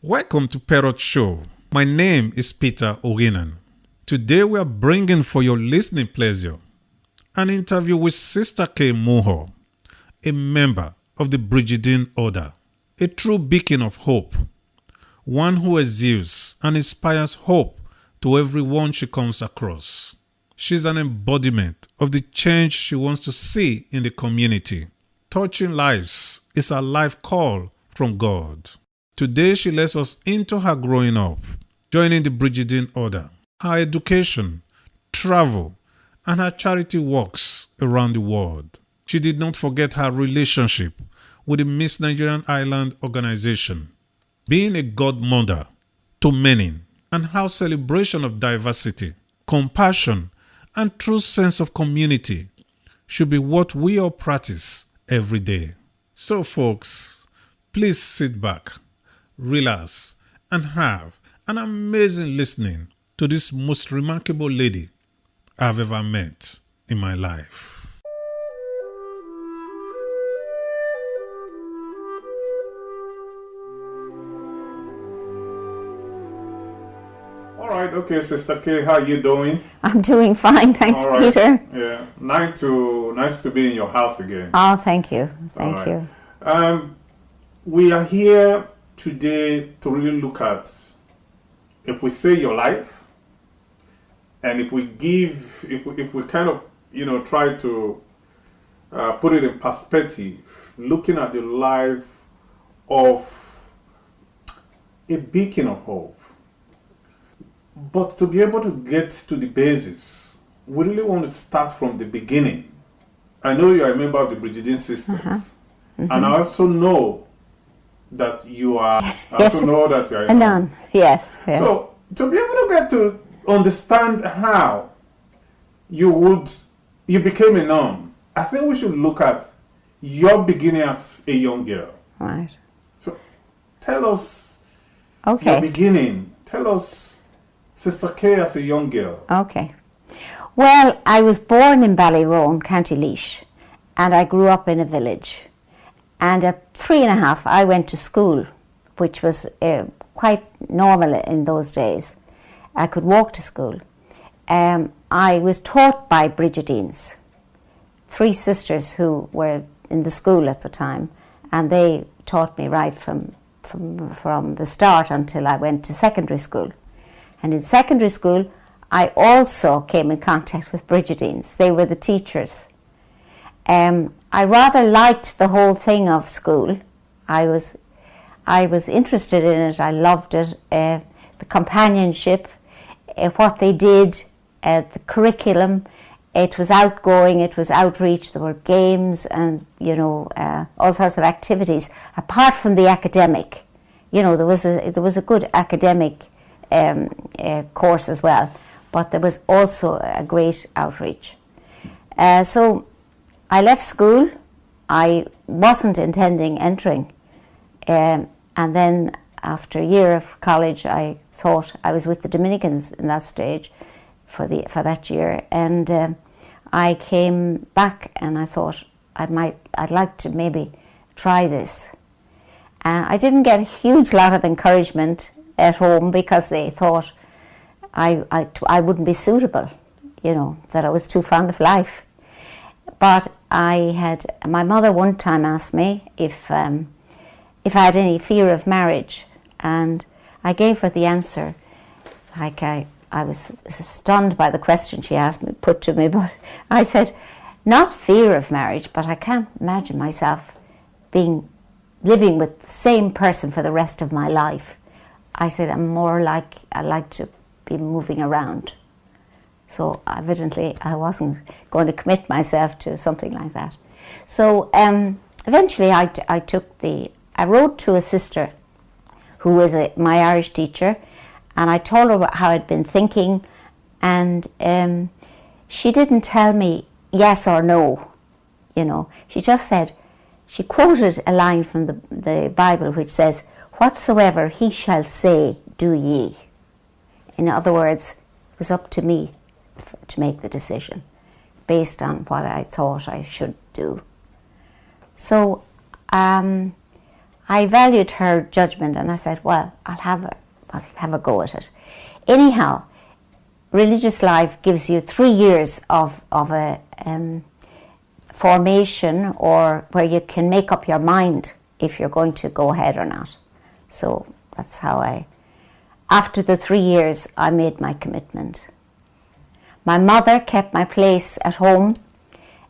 Welcome to Parrot Show. My name is Peter Oginan. Today we are bringing for your listening pleasure an interview with Sister Kay Mulhall, a member of the Brigidine Order, a true beacon of hope, one who exudes and inspires hope to everyone she comes across. She's an embodiment of the change she wants to see in the community. Touching lives is her life call from God. Today she lets us into her growing up, joining the Brigidine Order, her education, travel, and her charity works around the world. She did not forget her relationship with the Miss Nigerian Island organization, being a godmother to many, and how celebration of diversity, compassion, and true sense of community should be what we all practice every day. So folks, please sit back, relax, and have an amazing listening to this most remarkable lady I've ever met in my life. All right, okay, Sister Kay, how are you doing? I'm doing fine, thanks, All right. Peter. Yeah, nice to be in your house again. Oh, thank you, thank All you. right. We are here today to really look at, if we say your life, and if we kind of, try to put it in perspective, looking at the life of a beacon of hope. But to be able to get to the basis, we really want to start from the beginning. I know you are a member of the Brigidine Sisters, and I also know that you are. Yes. A nun. Yes. Yeah. So to be able to get to understand how you became a nun, I think we should look at your beginning as a young girl. Right. So tell us Okay. your beginning. Tell us, Sister Kay, as a young girl. Okay. Well, I was born in Ballyroan, County Laois, and I grew up in a village. And at 3.5, I went to school, which was quite normal in those days. I could walk to school. I was taught by Brigidines, 3 sisters who were in the school at the time, and they taught me right from the start until I went to secondary school. And in secondary school, I also came in contact with Brigidines. They were the teachers. I rather liked the whole thing of school. I was interested in it. I loved it. The companionship, what they did, the curriculum. It was outgoing. It was outreach. There were games and all sorts of activities apart from the academic. There was a good academic course as well, but there was also a great outreach. So I left school. I wasn't intending entering, and then after a year of college, I thought I was with the Dominicans in that stage for that year, and I came back and I thought I'd like to maybe try this. I didn't get a huge lot of encouragement at home because they thought I wouldn't be suitable, that I was too fond of life. But my mother one time asked me if I had any fear of marriage, and I gave her the answer. Like I was stunned by the question she put to me, but I said, not fear of marriage, but I can't imagine myself living with the same person for the rest of my life. I said, I like to be moving around. So evidently I wasn't going to commit myself to something like that. So eventually I wrote to a sister who was my Irish teacher, and I told her how I'd been thinking, and she didn't tell me yes or no, She just said, she quoted a line from the Bible which says, "Whatsoever he shall say, do ye." In other words, it was up to me to make the decision based on what I thought I should do. So I valued her judgment, and I said, well, I'll have a go at it. Anyhow, religious life gives you 3 years of a formation, or where you can make up your mind if you're going to go ahead or not. So that's how after the 3 years, I made my commitment. My mother kept my place at home,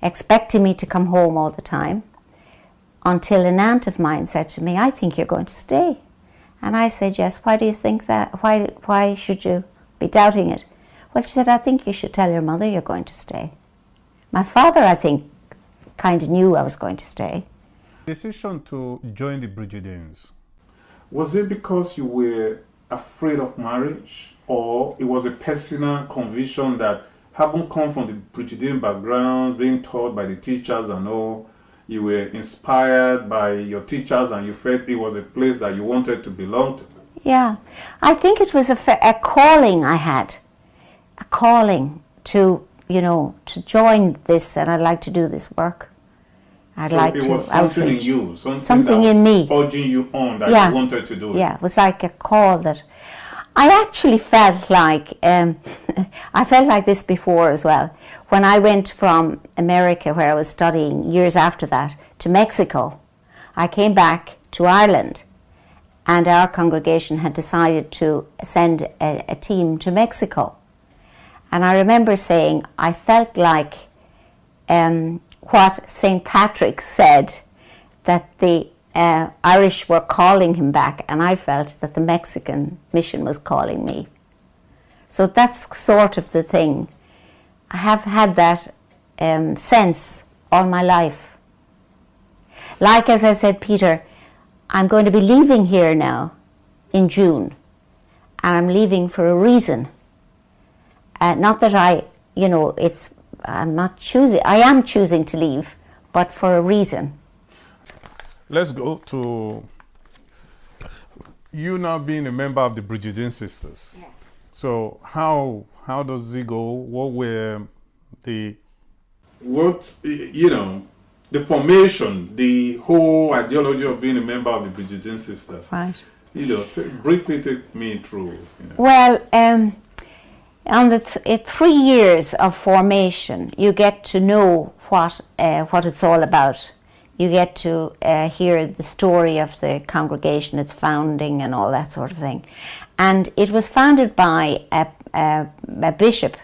expecting me to come home all the time, until an aunt of mine said to me, I think you're going to stay. And I said, yes, why do you think that? Why should you be doubting it? Well, she said, I think you should tell your mother you're going to stay. My father, I think, kind of knew I was going to stay. Decision to join the Brigidines, was it because you were afraid of marriage, or it was a personal conviction that, having come from the Brigidine background, being taught by the teachers and all, you were inspired by your teachers and you felt it was a place that you wanted to belong to? Yeah, I think it was a calling I had, a calling to, to join this, and I'd like to do this work. It was something outreach. In you, something that in me, urging you on that you wanted to do it. Yeah, it was like a call that I actually felt like, I felt like this before as well. When I went from America, where I was studying, years after that, to Mexico, I came back to Ireland, and our congregation had decided to send a team to Mexico. And I remember saying, I felt like what St. Patrick said, that the Irish were calling him back, and I felt that the Mexican mission was calling me. So that's sort of the thing. I have had that sense all my life. Like, as I said, Peter, I'm going to be leaving here now in June, and I'm leaving for a reason. Not that I'm not choosing, I am choosing to leave, but for a reason. Let's go to you now being a member of the Brigidine Sisters. Yes. So how does it go? What were the formation, the whole ideology of being a member of the Brigidine Sisters? Right. Briefly take me through. Well, on the 3 years of formation, you get to know what it's all about. You get to hear the story of the congregation, its founding and all that sort of thing. And it was founded by a bishop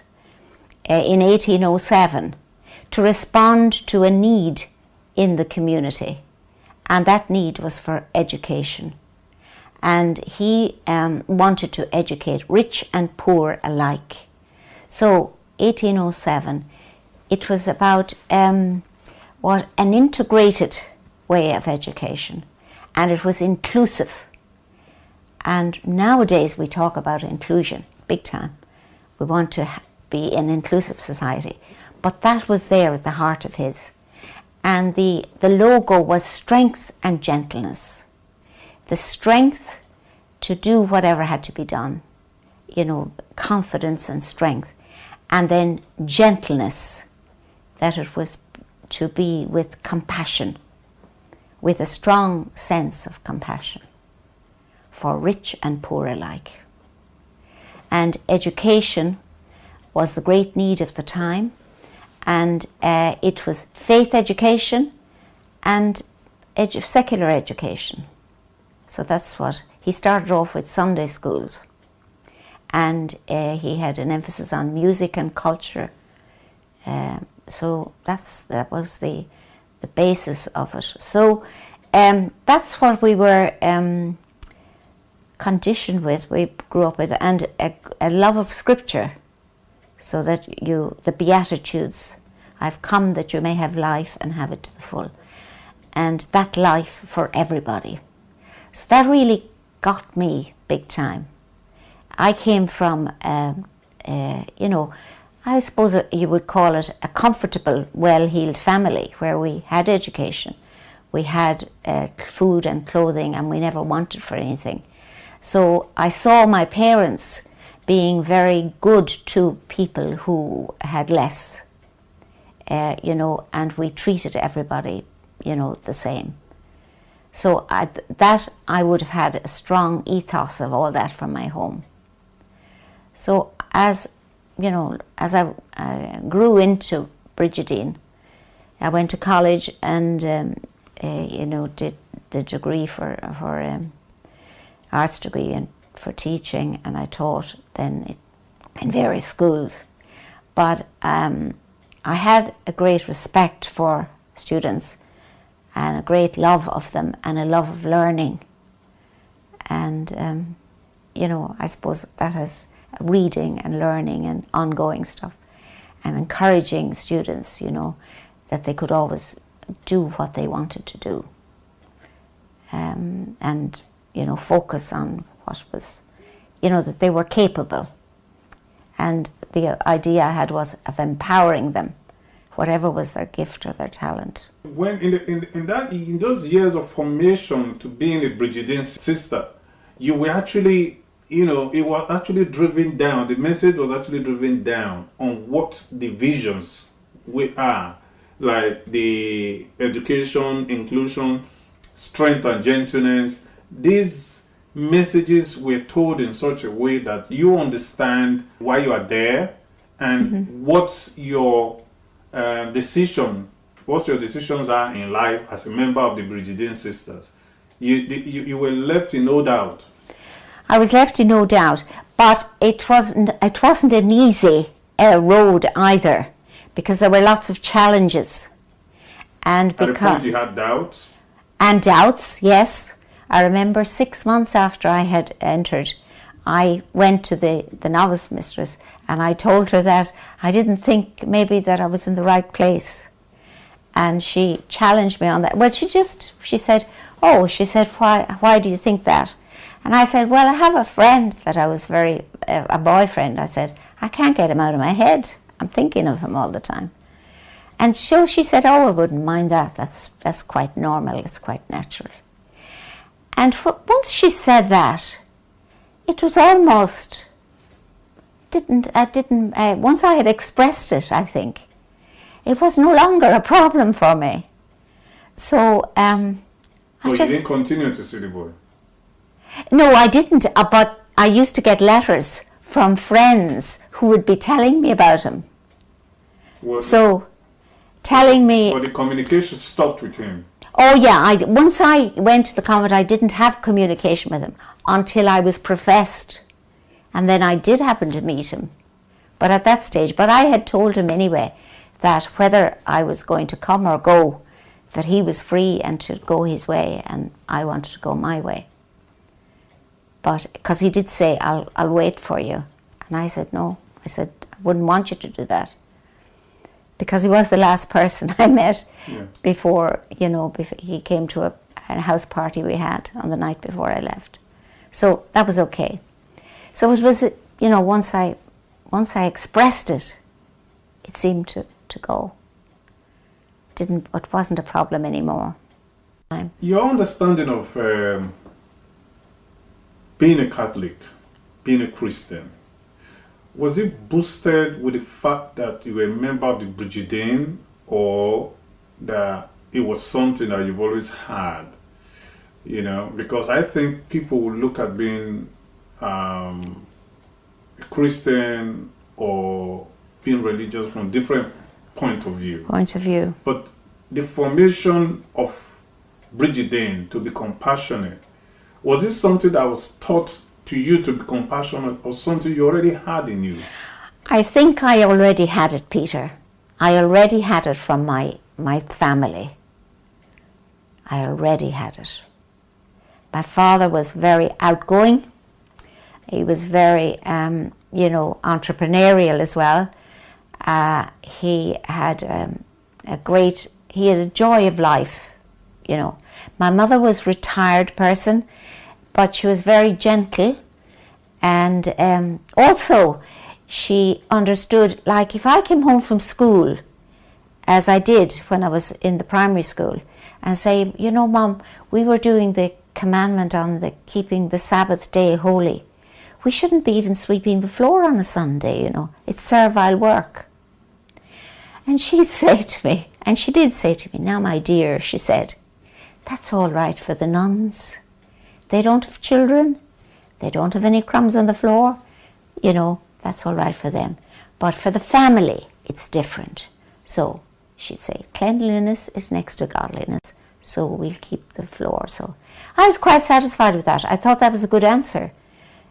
in 1807 to respond to a need in the community. And that need was for education. And he wanted to educate rich and poor alike. So 1807, it was about an integrated way of education, and it was inclusive. And nowadays we talk about inclusion big time. We want to be an inclusive society, but that was there at the heart of his. And the logo was strength and gentleness. The strength to do whatever had to be done, confidence and strength, and then gentleness, that it was to be with compassion, with a strong sense of compassion for rich and poor alike. And education was the great need of the time, and it was faith education and secular education. So that's what he started off with, Sunday schools, and he had an emphasis on music and culture. So that was the basis of it. So that's what we were conditioned with, we grew up with, and a love of scripture, so that the Beatitudes, I've come that you may have life and have it to the full, and that life for everybody. So that really got me big time. I came from, I suppose you would call it a comfortable, well-heeled family, where we had education, we had food and clothing, and we never wanted for anything. So I saw my parents being very good to people who had less, and we treated everybody, the same. So I would have had a strong ethos of all that from my home. So as I grew into Brigidine, I went to college and did the degree for arts degree and for teaching, and I taught then in various schools. But I had a great respect for students and a great love of them and a love of learning. And, I suppose that has reading and learning and ongoing stuff and encouraging students, that they could always do what they wanted to do. And, focus on what was, that they were capable. And the idea I had was of empowering them, whatever was their gift or their talent. When in those years of formation to being a Brigidine sister, you were actually, it was actually driven down. The message was actually driven down on what the visions are, like the education, inclusion, strength and gentleness. These messages were told in such a way that you understand why you are there and what your decisions are in life as a member of the Brigidine Sisters. You were left in no doubt. I was left in no doubt, but it wasn't an easy road either, because there were lots of challenges. And at the point you had doubts? And doubts, yes. I remember 6 months after I had entered, I went to the novice mistress and I told her that I didn't think maybe that I was in the right place. And she challenged me on that. Well, she said, why do you think that? And I said, well, I have a friend that I was a boyfriend. I said, I can't get him out of my head. I'm thinking of him all the time. And so she said, oh, I wouldn't mind that. That's quite normal. It's quite natural. And once she said that, it was almost, once I had expressed it, I think, it was no longer a problem for me. So, you didn't continue to see the boy? No, I didn't, but I used to get letters from friends who would be telling me about him. Telling me... But the communication stopped with him? Oh yeah, once I went to the convent, I didn't have communication with him until I was professed. And then I did happen to meet him. But at that stage, I had told him anyway that whether I was going to come or go, that he was free and to go his way and I wanted to go my way. But, because he did say, I'll wait for you. And I said, no. I said, I wouldn't want you to do that. Because he was the last person I met before he came to a house party we had on the night before I left. So that was okay. So it was, once I expressed it, it seemed to go. It wasn't a problem anymore. Your understanding of being a Catholic, being a Christian, was it boosted with the fact that you were a member of the Brigidine, or that it was something that you've always had? Because I think people will look at being a Christian or being religious from different point of view. But the formation of Brigidine to be compassionate, was it something that was taught to you to be compassionate, or something you already had in you? I think I already had it, Peter. I already had it from my family. I already had it. My father was very outgoing. He was very, entrepreneurial as well. He had a joy of life, My mother was a retired person, but she was very gentle, and also she understood, like if I came home from school, as I did when I was in the primary school, and say, Mom, we were doing the commandment on keeping the Sabbath day holy. We shouldn't be even sweeping the floor on a Sunday, It's servile work. And she'd say to me, and she did say to me, now my dear, she said, That's all right for the nuns. They don't have children. They don't have any crumbs on the floor. You know, that's all right for them. But for the family, it's different. So she'd say, cleanliness is next to godliness, so we'll keep the floor. So I was quite satisfied with that. I thought that was a good answer.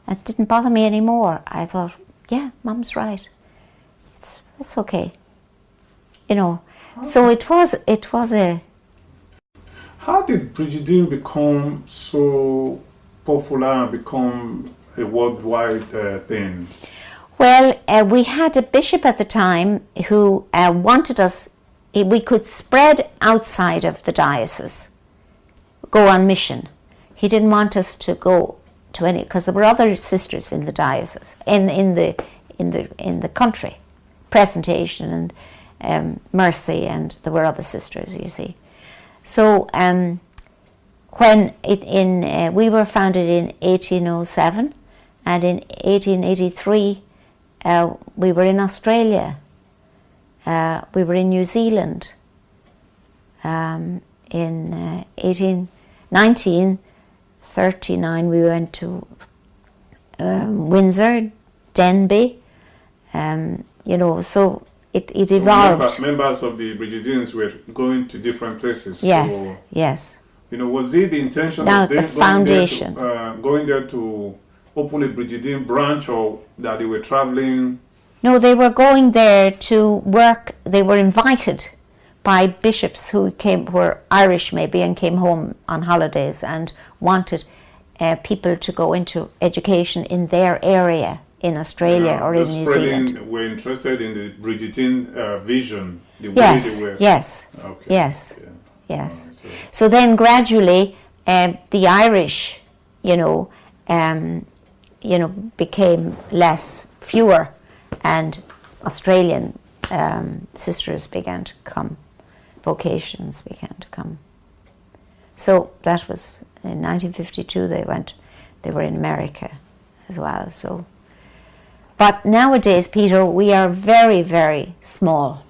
It didn't bother me anymore. I thought, yeah, Mum's right. It's okay. You know, so it was a... How did Brigidine become so popular and become a worldwide thing? Well, we had a bishop at the time who wanted us, we could spread outside of the diocese, go on mission. He didn't want us to go to any, because there were other sisters in the diocese, in the country, Presentation and Mercy, and there were other sisters, you see. So when we were founded in 1807, and in 1883 we were in Australia, we were in New Zealand. In 1939 we went to Windsor, Denby, you know, so it evolved. Members of the Brigidines were going to different places. Yes, so, yes. You know, was it the intention Now of them the foundation going there to open a Brigidine branch, or that they were traveling? No, they were going there to work. They were invited by bishops who were Irish maybe, and came home on holidays and wanted people to go into education in their area in Australia or in New Zealand. Were interested in the Brigidine vision, the way Yes, they were. yes, Okay. yes, Yeah. yes. So So then gradually the Irish, became fewer, and Australian sisters began to come, vocations began to come. So that was in 1952. They were in America as well. So, but nowadays, Peter, we are very, very small.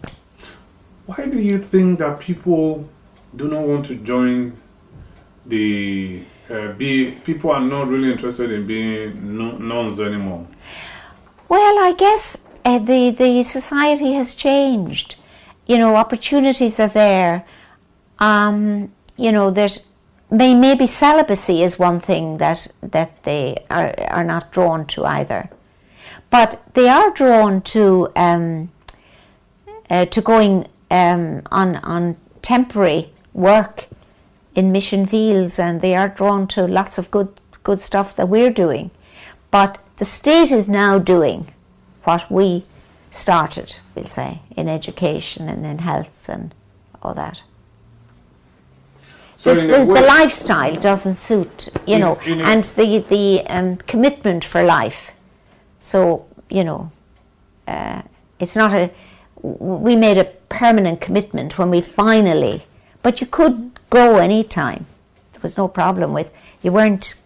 why do you think that people do not want to join the people are not really interested in being nuns anymore? Well, I guess the society has changed. You know, opportunities are there. That maybe celibacy is one thing that they are not drawn to either, but they are drawn to going on temporary work in mission fields, and they are drawn to lots of good stuff that we're doing. But the state is now doing what we started, we'll say, in education and in health and all that. So the lifestyle doesn't suit, and the commitment for life. So, it's not we made a permanent commitment when we finally, but you could go any time. There was no problem with, you weren't,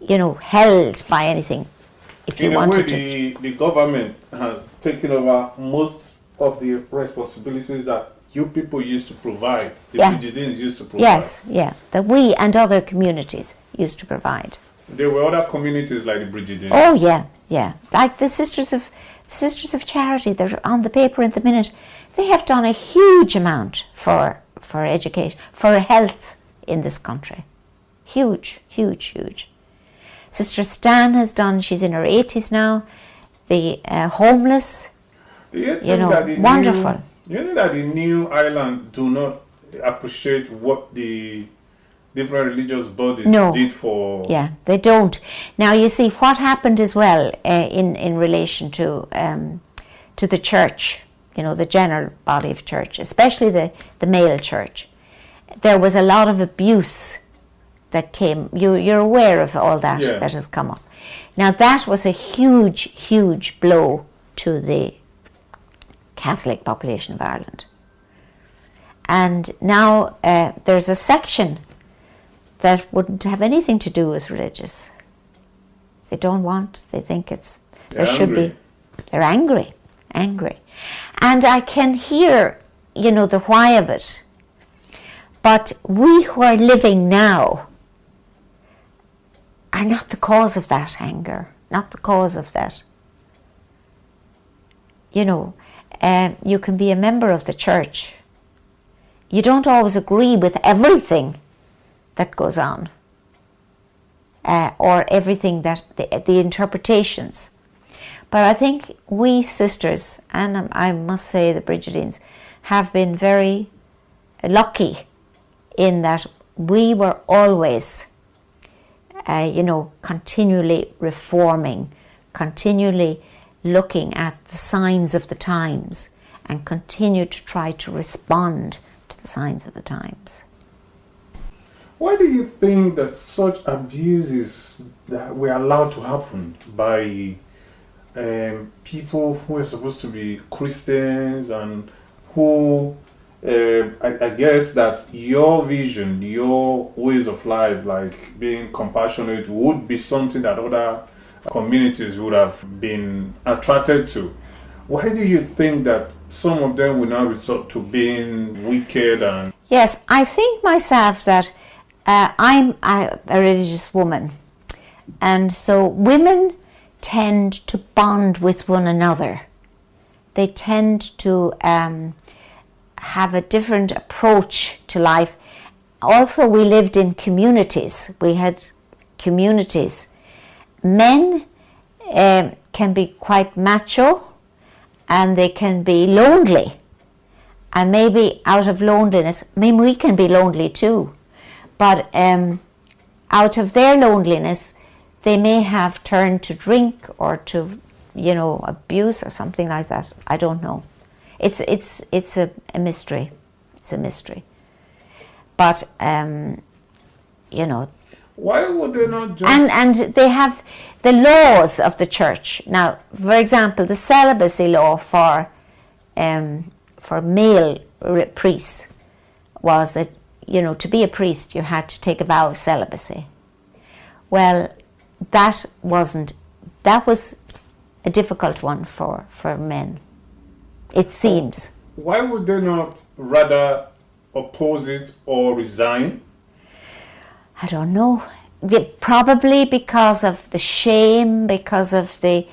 held by anything if you wanted to. The government has taken over most of the responsibilities that you people used to provide, the Brigidines used to provide. Yes, yeah, that we and other communities used to provide. There were other communities like the Brigidines. Oh yeah, yeah. Like the Sisters of Charity, they're on the paper at the minute. They have done a huge amount for education, for health in this country. Huge, huge, huge. Sister Stan has done, she's in her 80s now, the homeless, wonderful. You know that the New Ireland do not appreciate what the different religious bodies did for... Yeah, they don't. Now, you see, what happened as well in relation to the church, the general body of church, especially the male church, there was a lot of abuse that came. You're aware of all that that has come up. Now, that was a huge, huge blow to the Catholic population of Ireland. And now there's a section that wouldn't have anything to do with religious. They don't want, they think they're angry. And I can hear, the why of it. But we who are living now are not the cause of that anger, not the cause of that. You know, you can be a member of the church. You don't always agree with everything that goes on, or everything that the interpretations. But I think we sisters, and I must say the Brigidines, have been very lucky in that we were always, continually reforming, continually looking at the signs of the times, and continue to try to respond to the signs of the times. Why do you think that such abuses that were allowed to happen by people who are supposed to be Christians, and who I guess that your vision, your ways of life, like being compassionate, would be something that other communities would have been attracted to? Why do you think that some of them will now resort to being wicked? And yes, I think myself that I'm a religious woman, and so women tend to bond with one another. They tend to have a different approach to life. Also, we lived in communities. We had communities. Men can be quite macho, and they can be lonely. And maybe out of loneliness, we can be lonely too, but out of their loneliness, they may have turned to drink or to, abuse or something like that. I don't know. It's a mystery. It's a mystery. But why would they not just... And they have the laws of the church. Now, for example, the celibacy law for male priests was that, to be a priest you had to take a vow of celibacy. Well, that was a difficult one for men, it seems. Why would they not rather oppose it or resign? I don't know. Probably because of the shame, because of the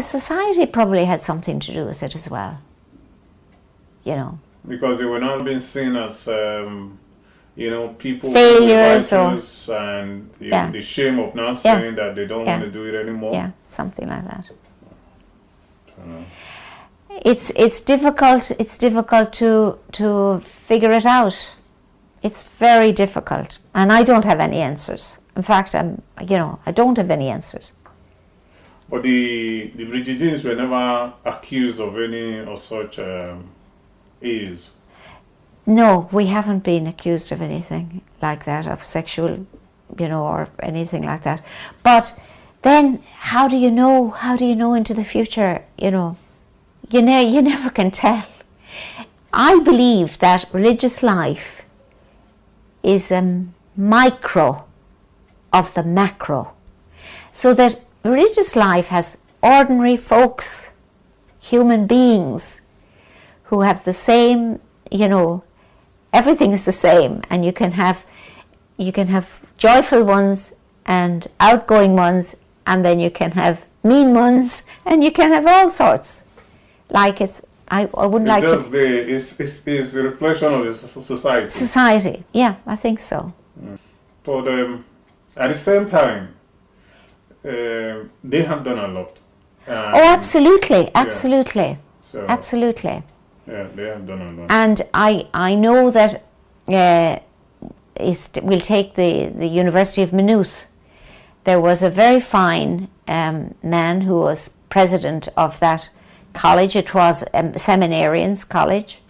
society probably had something to do with it as well. Because they were not being seen as, people failures, and the shame of not saying that they don't want to do it anymore. Yeah, something like that. It's difficult. It's difficult to figure it out. It's very difficult, and I don't have any answers. In fact, I don't have any answers. But the Brigidines were never accused of any of such ills. No, we haven't been accused of anything like that, of sexual, or anything like that. But then, how do you know? How do you know into the future? You never can tell. I believe that religious life is a micro of the macro, so that religious life has ordinary folks, human beings, who have the same, everything is the same, and you can have joyful ones and outgoing ones, and then you can have mean ones, and you can have all sorts. I wouldn't like to... It's a reflection of the society. Society, yeah, I think so. But at the same time, they have done a lot. Absolutely. So, absolutely. Yeah, they have done a lot. And I know that we'll take the University of Maynooth. There was a very fine man who was president of that college. It was a seminarians' college,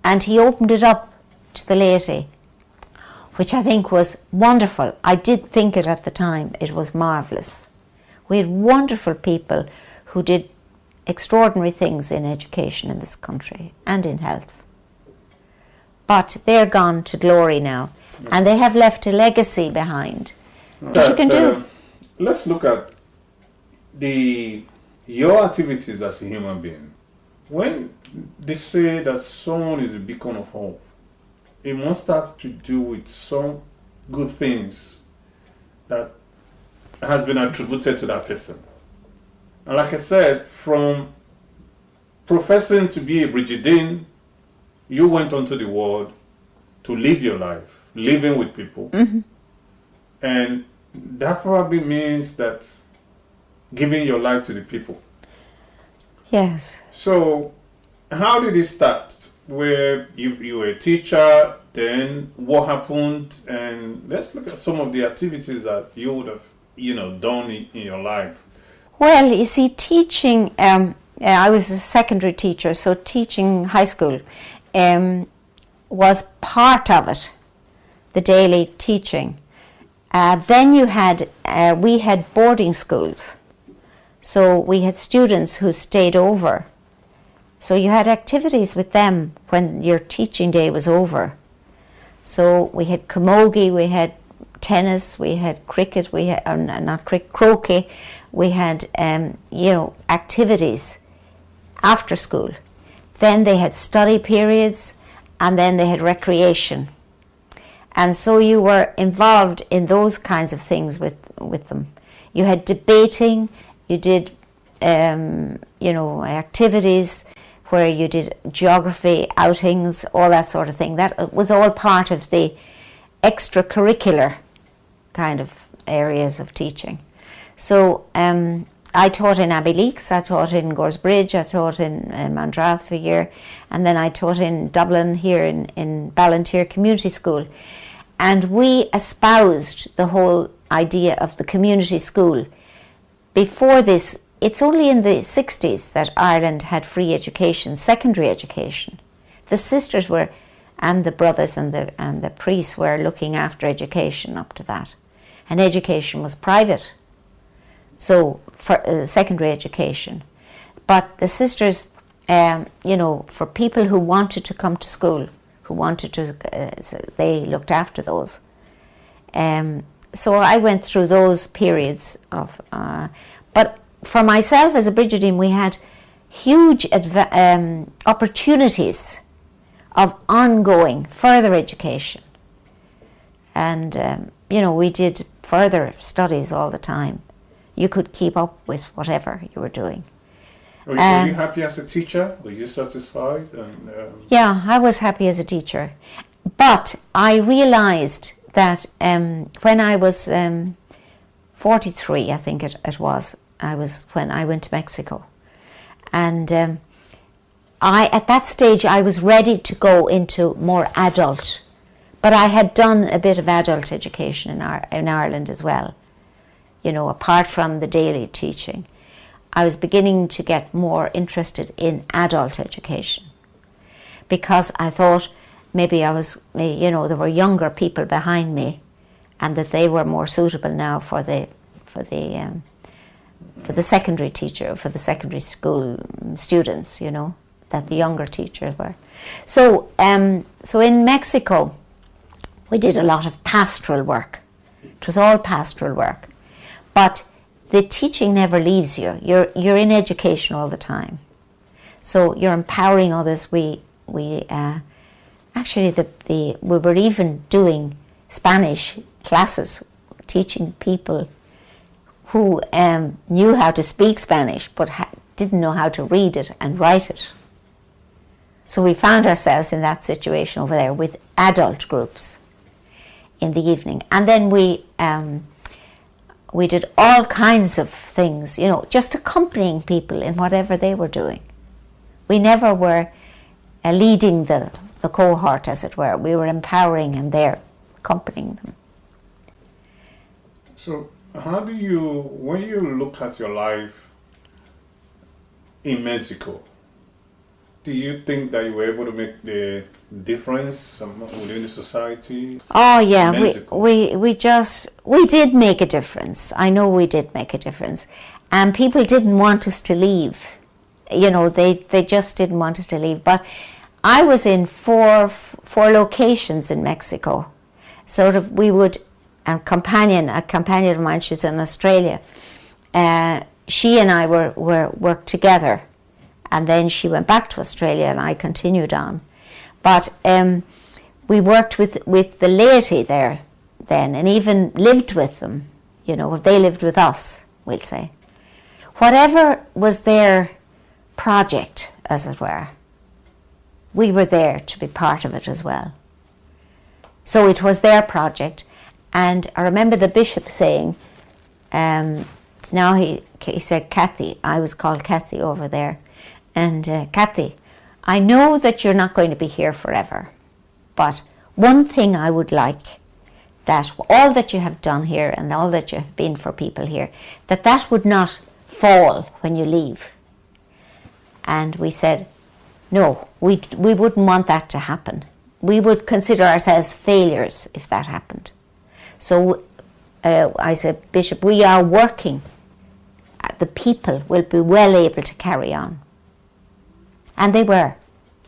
and he opened it up to the laity, which I think was wonderful. I did think it at the time. It was marvellous. We had wonderful people who did extraordinary things in education in this country and in health. But they're gone to glory now, and they have left a legacy behind, which you can do. Let's look at your activities as a human being. When they say that someone is a beacon of hope, it must have to do with some good things that has been attributed to that person. And like I said, from professing to be a Brigidine, you went onto the world to live your life, living with people. Mm-hmm. And that probably means that giving your life to the people. Yes. So how did it start? Where you were a teacher, then what happened? And let's look at some of the activities that you would have, done in your life. Well, you see, teaching, I was a secondary teacher, so teaching high school was part of it, the daily teaching. Then we had boarding schools, so we had students who stayed over. So you had activities with them when your teaching day was over. So we had camogie, we had tennis, we had cricket, we had croquet. We had activities after school. Then they had study periods, and then they had recreation. And so you were involved in those kinds of things with them. You had debating, you did activities where you did geography outings, all that sort of thing. That was all part of the extracurricular kind of areas of teaching. So I taught in Abbeyleix, I taught in Goresbridge, I taught in Mandrath for a year, and then I taught in Dublin here in Ballantyre Community School. And we espoused the whole idea of the community school. Before this, it's only in the 60s that Ireland had free education, secondary education. The sisters were, and the brothers and the priests were looking after education up to that. And education was private, so for secondary education. But the sisters, for people who wanted to come to school, who wanted to, they looked after those. So I went through those periods of, but for myself as a Brigidine, we had huge opportunities of ongoing further education. And, we did further studies all the time. You could keep up with whatever you were doing. Were you happy as a teacher? Were you satisfied? Yeah, I was happy as a teacher. But I realized that when I was 43, I think it was when I went to Mexico. And at that stage I was ready to go into more adult. But I had done a bit of adult education in Ireland as well. Apart from the daily teaching. I was beginning to get more interested in adult education. Because I thought maybe there were younger people behind me, and that they were more suitable now for the secondary teacher, for the secondary school students, that the younger teachers were. So in Mexico, we did a lot of pastoral work. It was all pastoral work. But the teaching never leaves you. You're in education all the time. So you're empowering others. We were even doing Spanish classes, teaching people who knew how to speak Spanish but didn't know how to read it and write it. So we found ourselves in that situation over there with adult groups in the evening. And then we did all kinds of things, just accompanying people in whatever they were doing. We never were leading the cohort, as it were. We were empowering and there accompanying them. So how do you, when you look at your life in Mexico, do you think that you were able to make the difference within the society? Oh yeah, we did make a difference. I know we did make a difference. And people didn't want us to leave. They just didn't want us to leave. But I was in four locations in Mexico. Sort of, we would, a companion of mine, she's in Australia. She and I worked together. And then she went back to Australia and I continued on. But we worked with the laity there then, and even lived with them. You know, they lived with us, we'll say. Whatever was their project, as it were, we were there to be part of it as well. So it was their project, and I remember the bishop saying, now he said, Kathy, I was called Kathy over there, and Kathy, I know that you're not going to be here forever, but one thing I would like, that all that you have done here and all that you have been for people here, that would not fall when you leave. And we said, no, we wouldn't want that to happen. We would consider ourselves failures if that happened. So I said, Bishop, we are working. The people will be well able to carry on. And they were.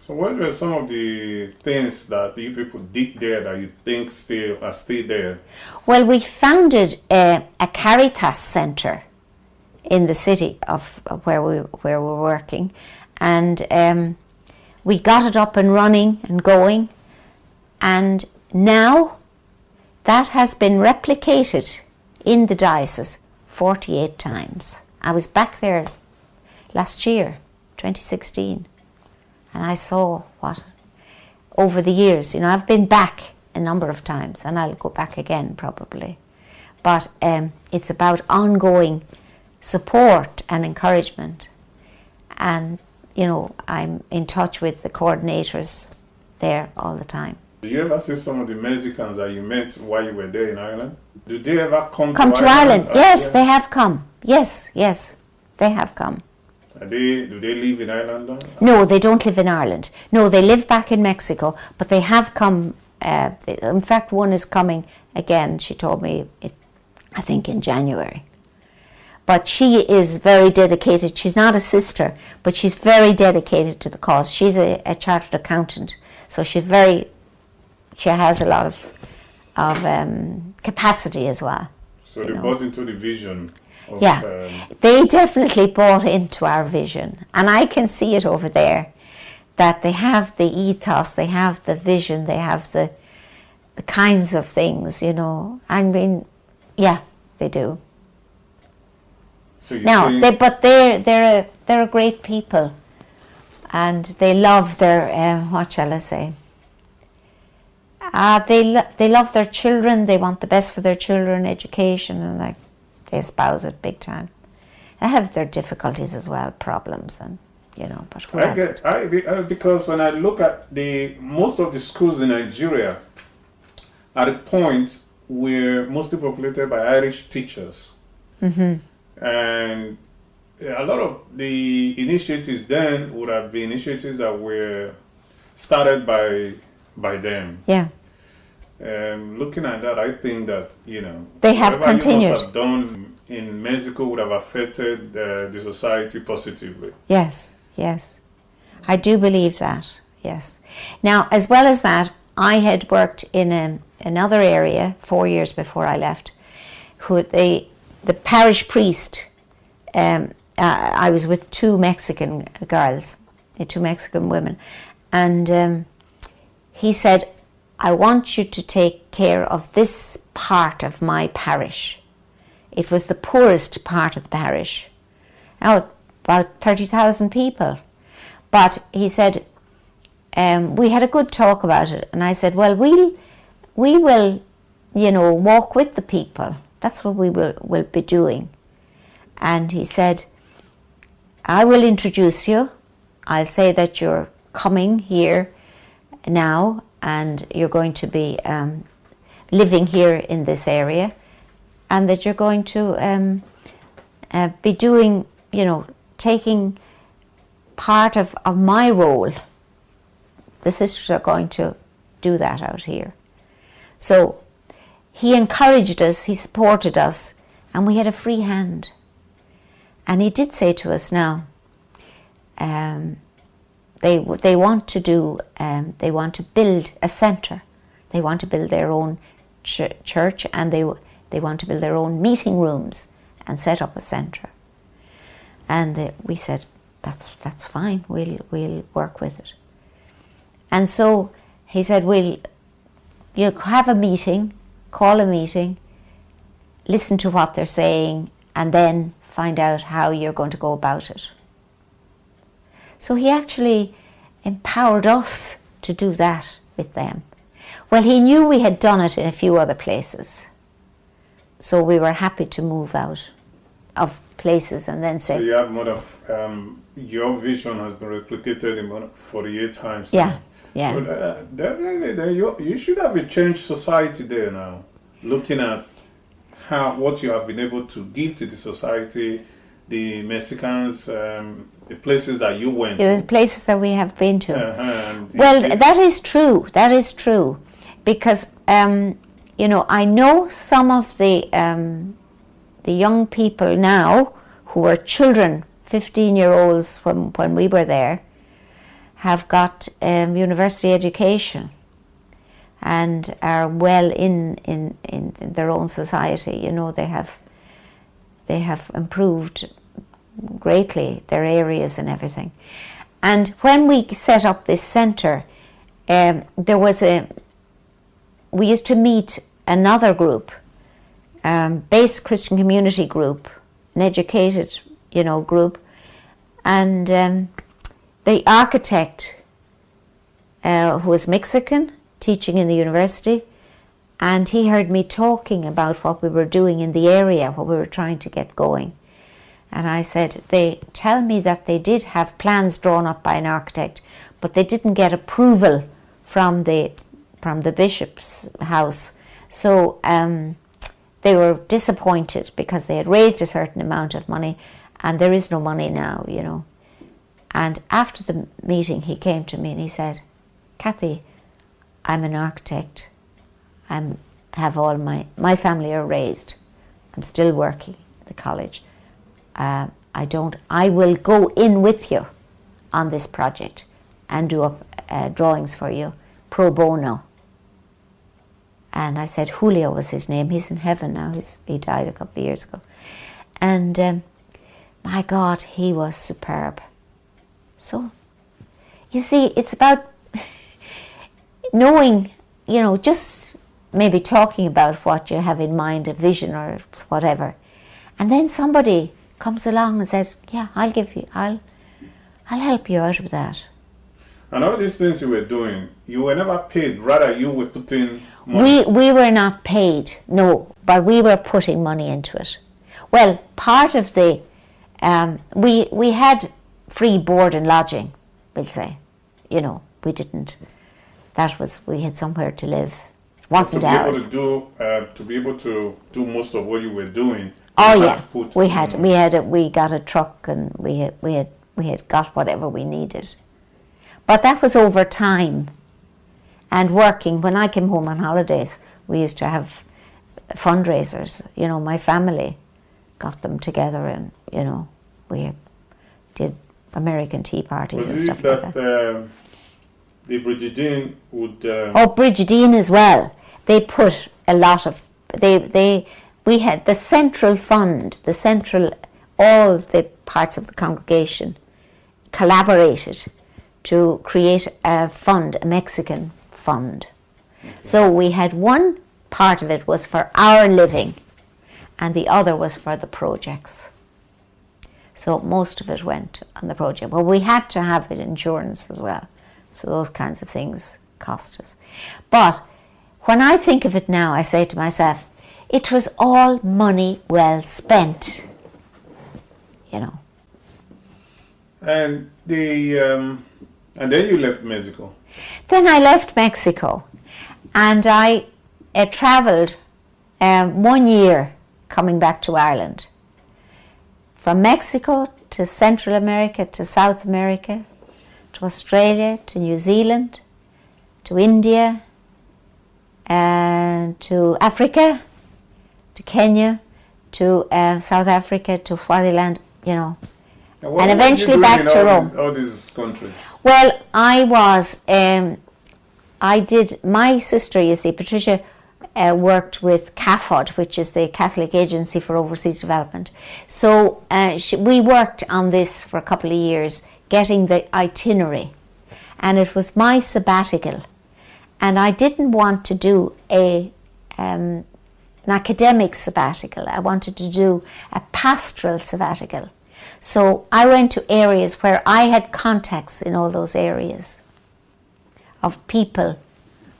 So what were some of the things that you people did there that you think are still there? Well, we founded a Caritas centre in the city of where we're working, and we got it up and running and going, and now that has been replicated in the diocese 48 times. I was back there last year, 2016, and I saw what, over the years, you know, I've been back a number of times, and I'll go back again probably. But it's about ongoing support and encouragement. And, you know, I'm in touch with the coordinators there all the time. Did you ever see some of the Mexicans that you met while you were there in Ireland? Did they ever come to Ireland? Yes, they have come. Yes, they have come. Do they live in Ireland? No, they don't live in Ireland. No, they live back in Mexico, but they have come. In fact, one is coming again, she told me, I think in January. But she is very dedicated. She's not a sister, but she's very dedicated to the cause. She's a chartered accountant, so she has a lot of capacity as well. So they bought into the vision. They definitely bought into our vision, and I can see it over there, that they have the ethos, they have the vision, they have the kinds of things, you know. I mean, yeah, they do. So they're a great people, and they love their what shall I say? They love their children. They want the best for their children, education, and they espouse it big time. They have their difficulties as well, problems, and you know. But who hasn't? Because when I look at most of the schools in Nigeria, at a point were mostly populated by Irish teachers, and a lot of the initiatives then would have been initiatives that were started by them. Yeah. Looking at that, I think that, you know, they have continued. You must have done in Mexico would have affected the society positively. Yes, I do believe that. Yes. Now, as well as that, I had worked in another area 4 years before I left. The parish priest. I was with two Mexican girls, two Mexican women, and he said, I want you to take care of this part of my parish. It was the poorest part of the parish. Now, about 30,000 people. But he said, we had a good talk about it. And I said, well, we will, you know, walk with the people. That's what we will be doing. And he said, I will introduce you. I'll say that you're coming here now, and you're going to be living here in this area, and that you're going to be doing, you know, taking part of my role. The sisters are going to do that out here. So he encouraged us, he supported us, and we had a free hand. And he did say to us now, they want to build a centre. They want to build their own church, and they want to build their own meeting rooms and set up a centre. And we said, that's fine. We'll work with it. And so he said, we'll you have a meeting, call a meeting, listen to what they're saying, and then find out how you're going to go about it. So he actually empowered us to do that with them. Well, he knew we had done it in a few other places, so we were happy to move out of places and then say... So you have more of, your vision has been replicated in more than 48 times. Yeah, yeah. But, definitely, you should have a changed society there now, looking at what you have been able to give to the society, the Mexicans, the places that you went to. The places that we have been to. Well, that is true. That is true. Because, you know, I know some of the young people now who were children, 15-year-olds when we were there, have got university education and are well in their own society. You know, they have improved greatly their areas and everything. And when we set up this centre, we used to meet another group, based Christian community group, an educated, you know, group, and the architect who was Mexican, teaching in the university, and he heard me talking about what we were doing in the area, what we were trying to get going. And I said, they tell me that they did have plans drawn up by an architect, but they didn't get approval from the bishop's house. So they were disappointed because they had raised a certain amount of money and there is no money now, you know. And after the meeting, he came to me and he said, Kathy, I'm an architect. Have all my family are raised. I'm still working at the college. I will go in with you on this project and do up drawings for you, pro bono. And I said, Julio was his name. He's in heaven now. He died a couple of years ago. And my God, he was superb. So, you see, it's about knowing, you know, just maybe talking about what you have in mind, a vision or whatever. And then somebody comes along and says, yeah, I'll help you out with that. And all these things you were doing, you were never paid, rather you were putting money. We were not paid, no, but we were putting money into it. Well, part of the, we had free board and lodging, we'll say. You know, we didn't, we had somewhere to live. It wasn't ours. To be able to do most of what you were doing, oh yeah, we got a truck and we had got whatever we needed. But that was over time and working. When I came home on holidays, we used to have fundraisers. You know, my family got them together and, you know, we did American tea parties and stuff like that. The Brigidine would... Oh, Brigidine as well. They put a lot of... We had the central fund, all the parts of the congregation collaborated to create a fund, a Mexican fund. Okay. So we had one part of it was for our living and the other was for the projects. So most of it went on the project. Well, we had to have insurance as well. So those kinds of things cost us. But when I think of it now, I say to myself, it was all money well spent, you know. And and then you left Mexico. Then I left Mexico, and I travelled 1 year coming back to Ireland. From Mexico to Central America to South America, to Australia, to New Zealand, to India, and to Africa, to Kenya, to South Africa, to Swaziland, you know. And eventually back to Rome. All these countries. Well, my sister, you see, Patricia, worked with CAFOD, which is the Catholic Agency for Overseas Development. So we worked on this for a couple of years, getting the itinerary. And it was my sabbatical. And I didn't want to do an academic sabbatical. I wanted to do a pastoral sabbatical. So I went to areas where I had contacts in all those areas of people,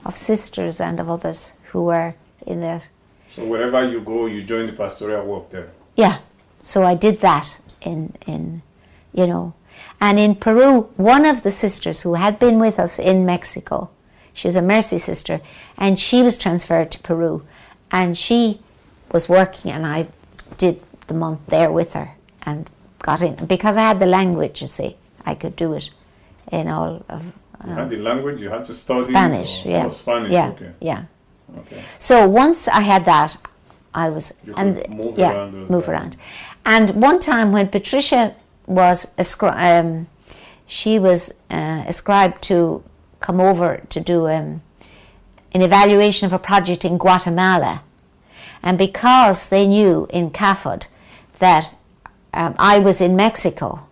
of sisters and of others who were in that. So wherever you go, you join the pastoral work there? Yeah. So I did that in you know. And in Peru, one of the sisters who had been with us in Mexico, she was a Mercy sister, and she was transferred to Peru. And she was working, and I did the month there with her and got in. Because I had the language, you see, I could do it in all of... you had the language? You had to study Spanish, it? yeah. Oh, Spanish, yeah, okay. Yeah. Okay. So once I had that, I was... You could move around. Move around. And one time when Patricia was she was ascribed to come over to do an evaluation of a project in Guatemala. And because they knew in CAFOD that I was in Mexico,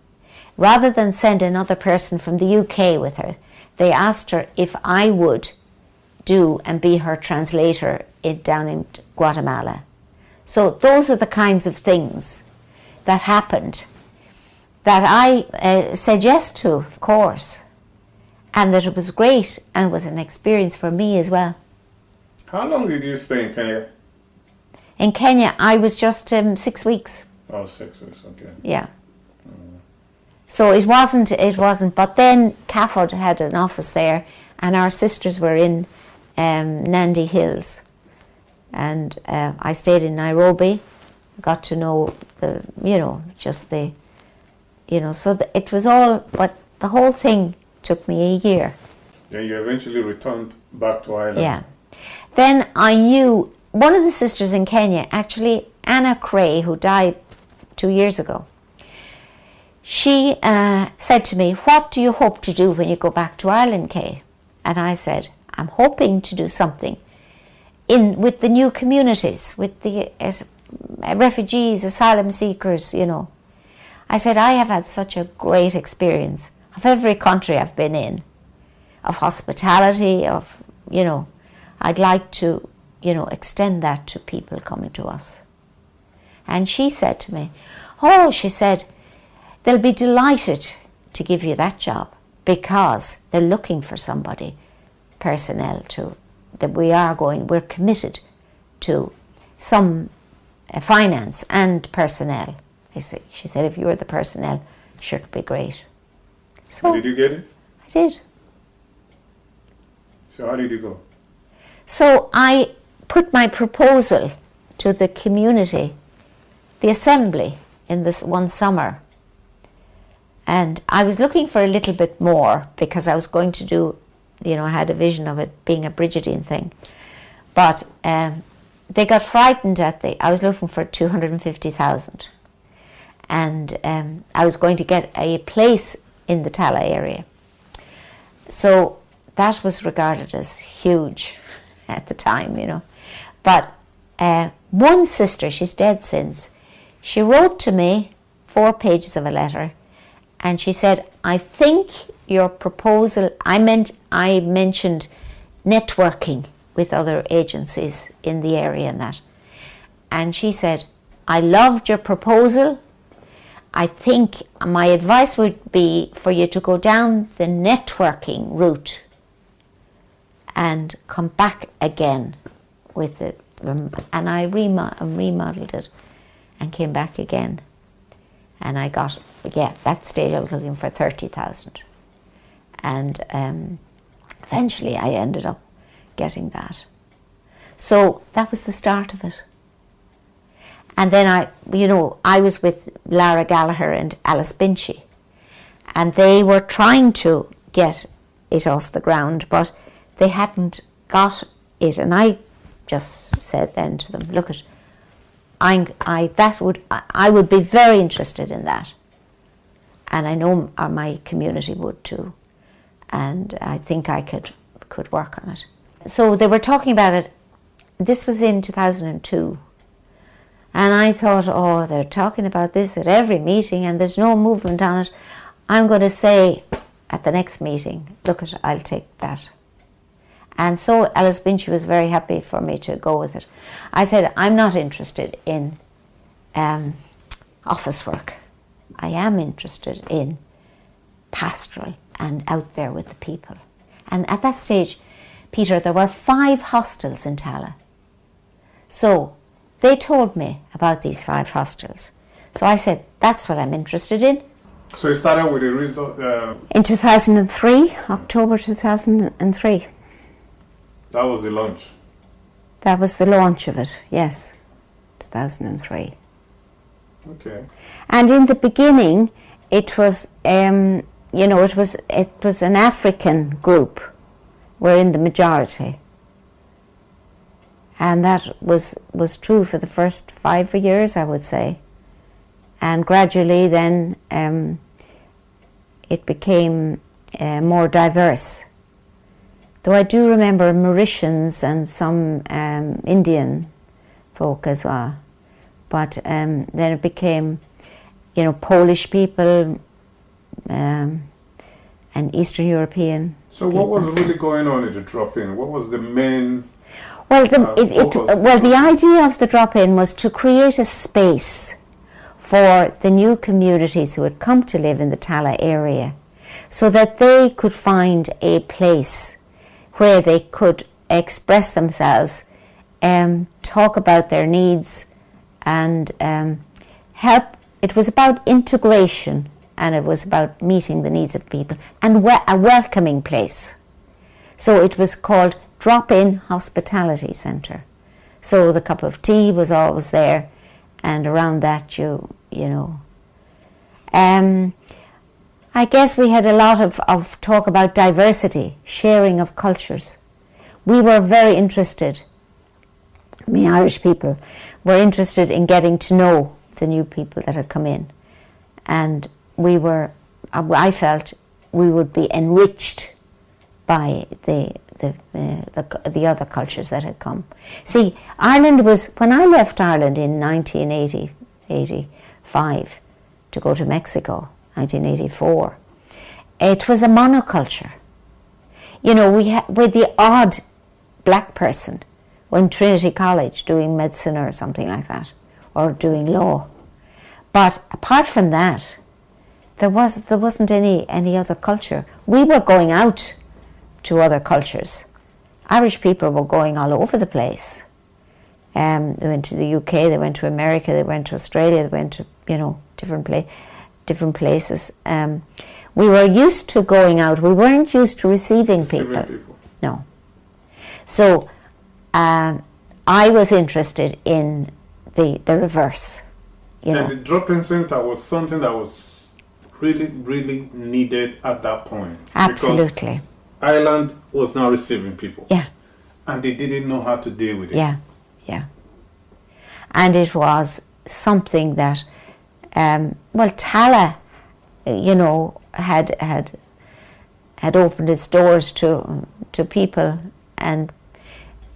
rather than send another person from the UK with her, they asked her if I would do and be her translator down in Guatemala. So those are the kinds of things that happened that I said yes to, of course, and that it was great and was an experience for me as well. How long did you stay in Kenya? In Kenya, I was just 6 weeks. Oh, 6 weeks, okay. Yeah. So it wasn't, but then CAFOD had an office there, and our sisters were in Nandi Hills. And I stayed in Nairobi, got to know so it was all, but the whole thing took me a year. Then you eventually returned back to Ireland. Yeah. Then I knew one of the sisters in Kenya, actually Anna Cray, who died 2 years ago. She said to me, "What do you hope to do when you go back to Ireland, Kay?" And I said, "I'm hoping to do something with the new communities, with the refugees, asylum seekers, I said, "I have had such a great experience of every country I've been in, of hospitality, I'd like to, extend that to people coming to us." And she said to me, she said, "They'll be delighted to give you that job because they're looking for somebody, personnel we're committed to some finance and personnel." She said, "If you were the personnel, sure, it'd be great." So did you get it? I did. So how did you go? So I put my proposal to the community, the assembly, in this one summer. And I was looking for a little bit more because I was going to do, I had a vision of it being a Brigidine thing. But they got frightened I was looking for 250,000. And I was going to get a place in the Tala area. So that was regarded as huge at the time, But one sister, she's dead since, she wrote to me 4 pages of a letter, and she said, "I think your proposal," I mentioned networking with other agencies in the area and that. And she said, "I loved your proposal. I think my advice would be for you to go down the networking route and come back again with it." And I remodeled it and came back again. And I got, that stage I was looking for 30,000. And eventually I ended up getting that. So that was the start of it. And then I was with Lara Gallagher and Alice Binchy, and they were trying to get it off the ground, but they hadn't got it. And I just said then to them, "Look, I would be very interested in that, and I know my community would too, and I think I could work on it." So they were talking about it. This was in 2002. And I thought, they're talking about this at every meeting and there's no movement on it. I'm going to say at the next meeting, "Look, I'll take that." And so Alice Binchy was very happy for me to go with it. I said, I'm not interested in office work. I am interested in pastoral and out there with the people. And at that stage, Peter, there were 5 hostels in Tala. So they told me about these 5 hostels. So I said, that's what I'm interested in. So you started with a result? In 2003, October 2003. That was the launch? That was the launch of it, yes, 2003. Okay. And in the beginning, it was, it was an African group. We're in the majority. And that was true for the first 5 years, I would say. And gradually then it became more diverse. Though I do remember Mauritians and some Indian folk as well. But then it became, Polish people and Eastern European. So what was really going on at the drop-in? What was the main Well, focus? the idea of the drop-in was to create a space for the new communities who had come to live in the Tala area so that they could find a place where they could express themselves, talk about their needs and help. It was about integration and it was about meeting the needs of people and a welcoming place. So it was called Drop-In Hospitality Centre. So the cup of tea was always there and around that I guess we had a lot of talk about diversity, sharing of cultures. We were very interested, we Irish people, were interested in getting to know the new people that had come in. And I felt we would be enriched by the other cultures that had come. See, Ireland was, when I left Ireland in 1985 to go to Mexico, 1984, it was a monoculture. With the odd black person in Trinity College doing medicine or something like that, or doing law. But apart from that, there wasn't any other culture. We were going out to other cultures. Irish people were going all over the place. They went to the UK, they went to America, they went to Australia, they went to different places. We were used to going out. We weren't used to receiving people. No. So I was interested in the reverse. And the drop-in center was something that was really, really needed at that point. Absolutely. Because Ireland was now receiving people. Yeah. And they didn't know how to deal with it. Yeah. And it was something that, Tala, had opened its doors to people, and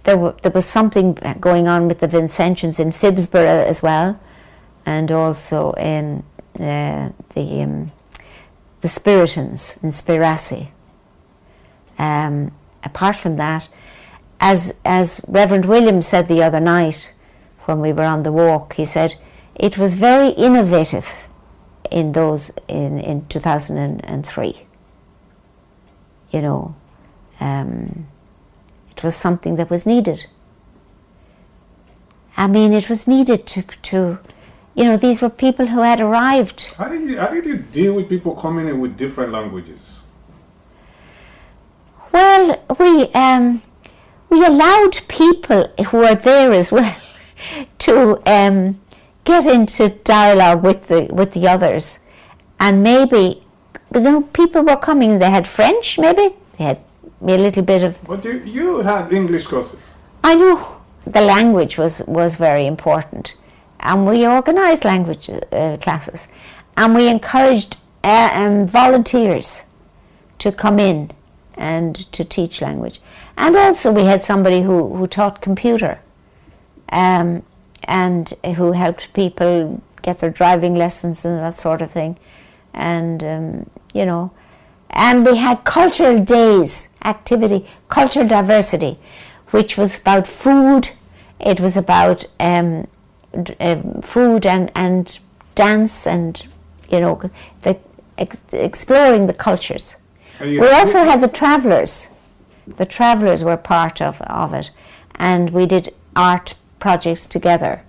there was something going on with the Vincentians in Phibsborough as well, and also in the Spiritans in Spirassi. Apart from that, as Reverend William said the other night when we were on the walk, he said it was very innovative in 2003. It was something that was needed. I mean, it was needed to these were people who had arrived. How did you deal with people coming in with different languages? Well, we allowed people who were there as well to get into dialogue with the others, and maybe people were coming. They had French, maybe they had a little bit of. But you had English courses. I know the language was very important, and we organised language classes, and we encouraged volunteers to come in and to teach language, and also we had somebody who taught computer. And who helped people get their driving lessons and that sort of thing. And, and we had cultural days activity, cultural diversity, which was about food. It was about food and dance and, you know, exploring the cultures. We also had the travellers. The travellers were part of it, and we did art projects together.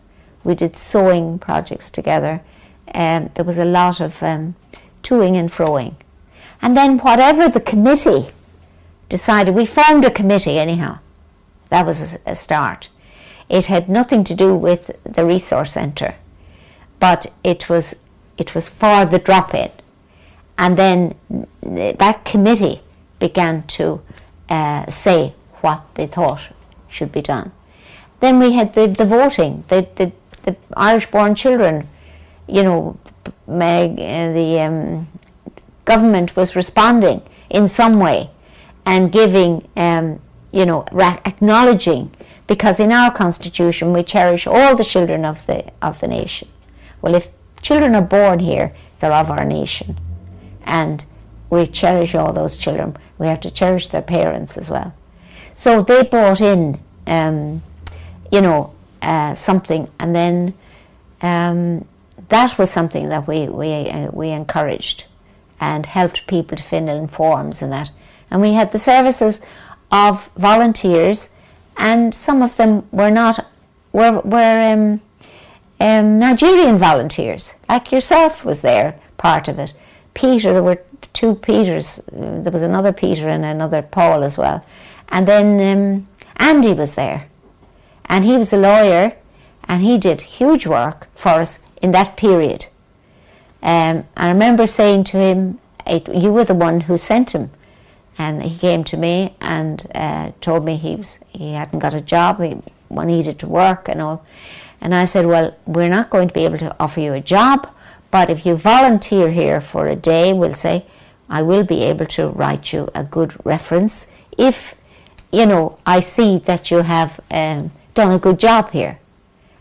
We did sewing projects together. There was a lot of toing and froing. And then whatever the committee decided, we formed a committee anyhow. That was a start. It had nothing to do with the resource centre, but it was for the drop-in. And then that committee began to say what they thought should be done. Then we had the voting, the Irish-born children. You know, the government was responding in some way and giving, you know, acknowledging, because in our constitution we cherish all the children of the nation. Well, if children are born here, they're of our nation, and we cherish all those children. We have to cherish their parents as well. So they brought in, you know, something, and then that was something that we encouraged and helped people to fill in forms and that. And we had the services of volunteers, and some of them were Nigerian volunteers, like yourself was there, part of it. Peter, there were two Peters, there was another Peter and another Paul as well. And then Andy was there, and he was a lawyer, and he did huge work for us in that period. I remember saying to him, you were the one who sent him. And he came to me and told me he hadn't got a job, he needed to work and all. And I said, well, we're not going to be able to offer you a job, but if you volunteer here for a day, we'll say, I will be able to write you a good reference if, you know, I see that you have done a good job here.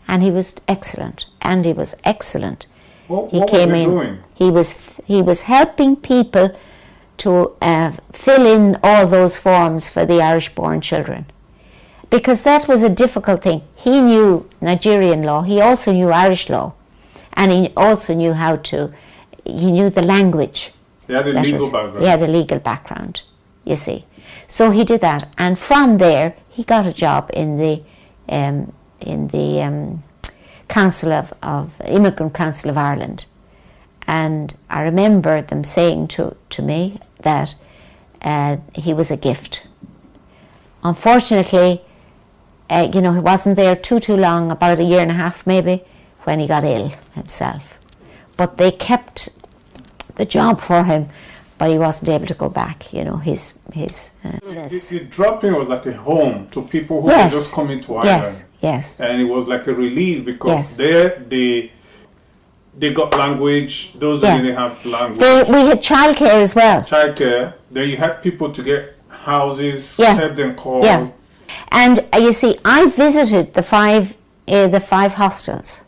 And he was excellent. Andy was excellent. What came was he doing? He was helping people to fill in all those forms for the Irish-born children, because that was a difficult thing. He knew Nigerian law, he also knew Irish law, and he also knew he knew the language. He had a legal background. He had a legal background, you see. So he did that, and from there he got a job in the Council of Immigrant Council of Ireland. And I remember them saying to me that he was a gift. Unfortunately, you know, he wasn't there too long, about a year and a half maybe, when he got ill himself. But they kept the job for him, but he wasn't able to go back, you know, his illness. The drop-in was like a home to people who were just coming to Ireland. Yes. And it was like a relief, because they got language, those who didn't have language. We had childcare as well. Childcare. Then you had people to get houses, help them call. Yeah. And you see, I visited the five hostels,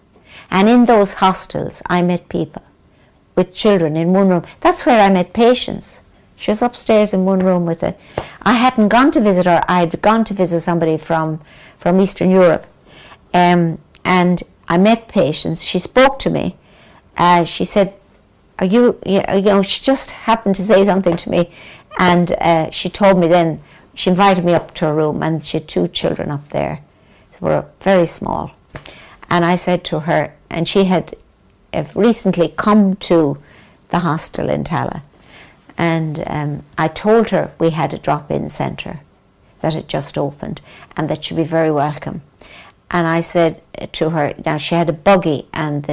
and in those hostels I met people with children in one room. That's where I met Patience. She was upstairs in one room with it. I hadn't gone to visit her. I had gone to visit somebody from Eastern Europe, and I met Patience. She spoke to me. She said, "Are you know?" She just happened to say something to me, and she told me then. She invited me up to her room, and she had two children up there. They were very small, and I said to her, and she had recently come to the hostel in Tala, and I told her we had a drop-in centre that had just opened, and that she'd be very welcome. And I said to her, now she had a buggy, and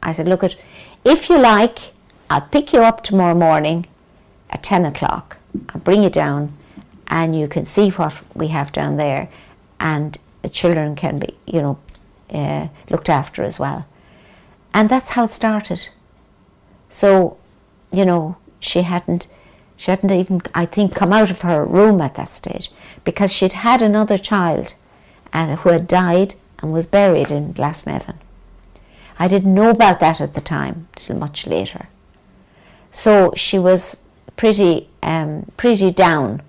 I said, look, if you like, I'll pick you up tomorrow morning at 10 o'clock. I'll bring you down, and you can see what we have down there, and the children can be, looked after as well. And that's how it started. So, she hadn't even, I think, come out of her room at that stage, because she'd had another child who had died and was buried in Glasnevin. I didn't know about that at the time, till much later. So she was pretty down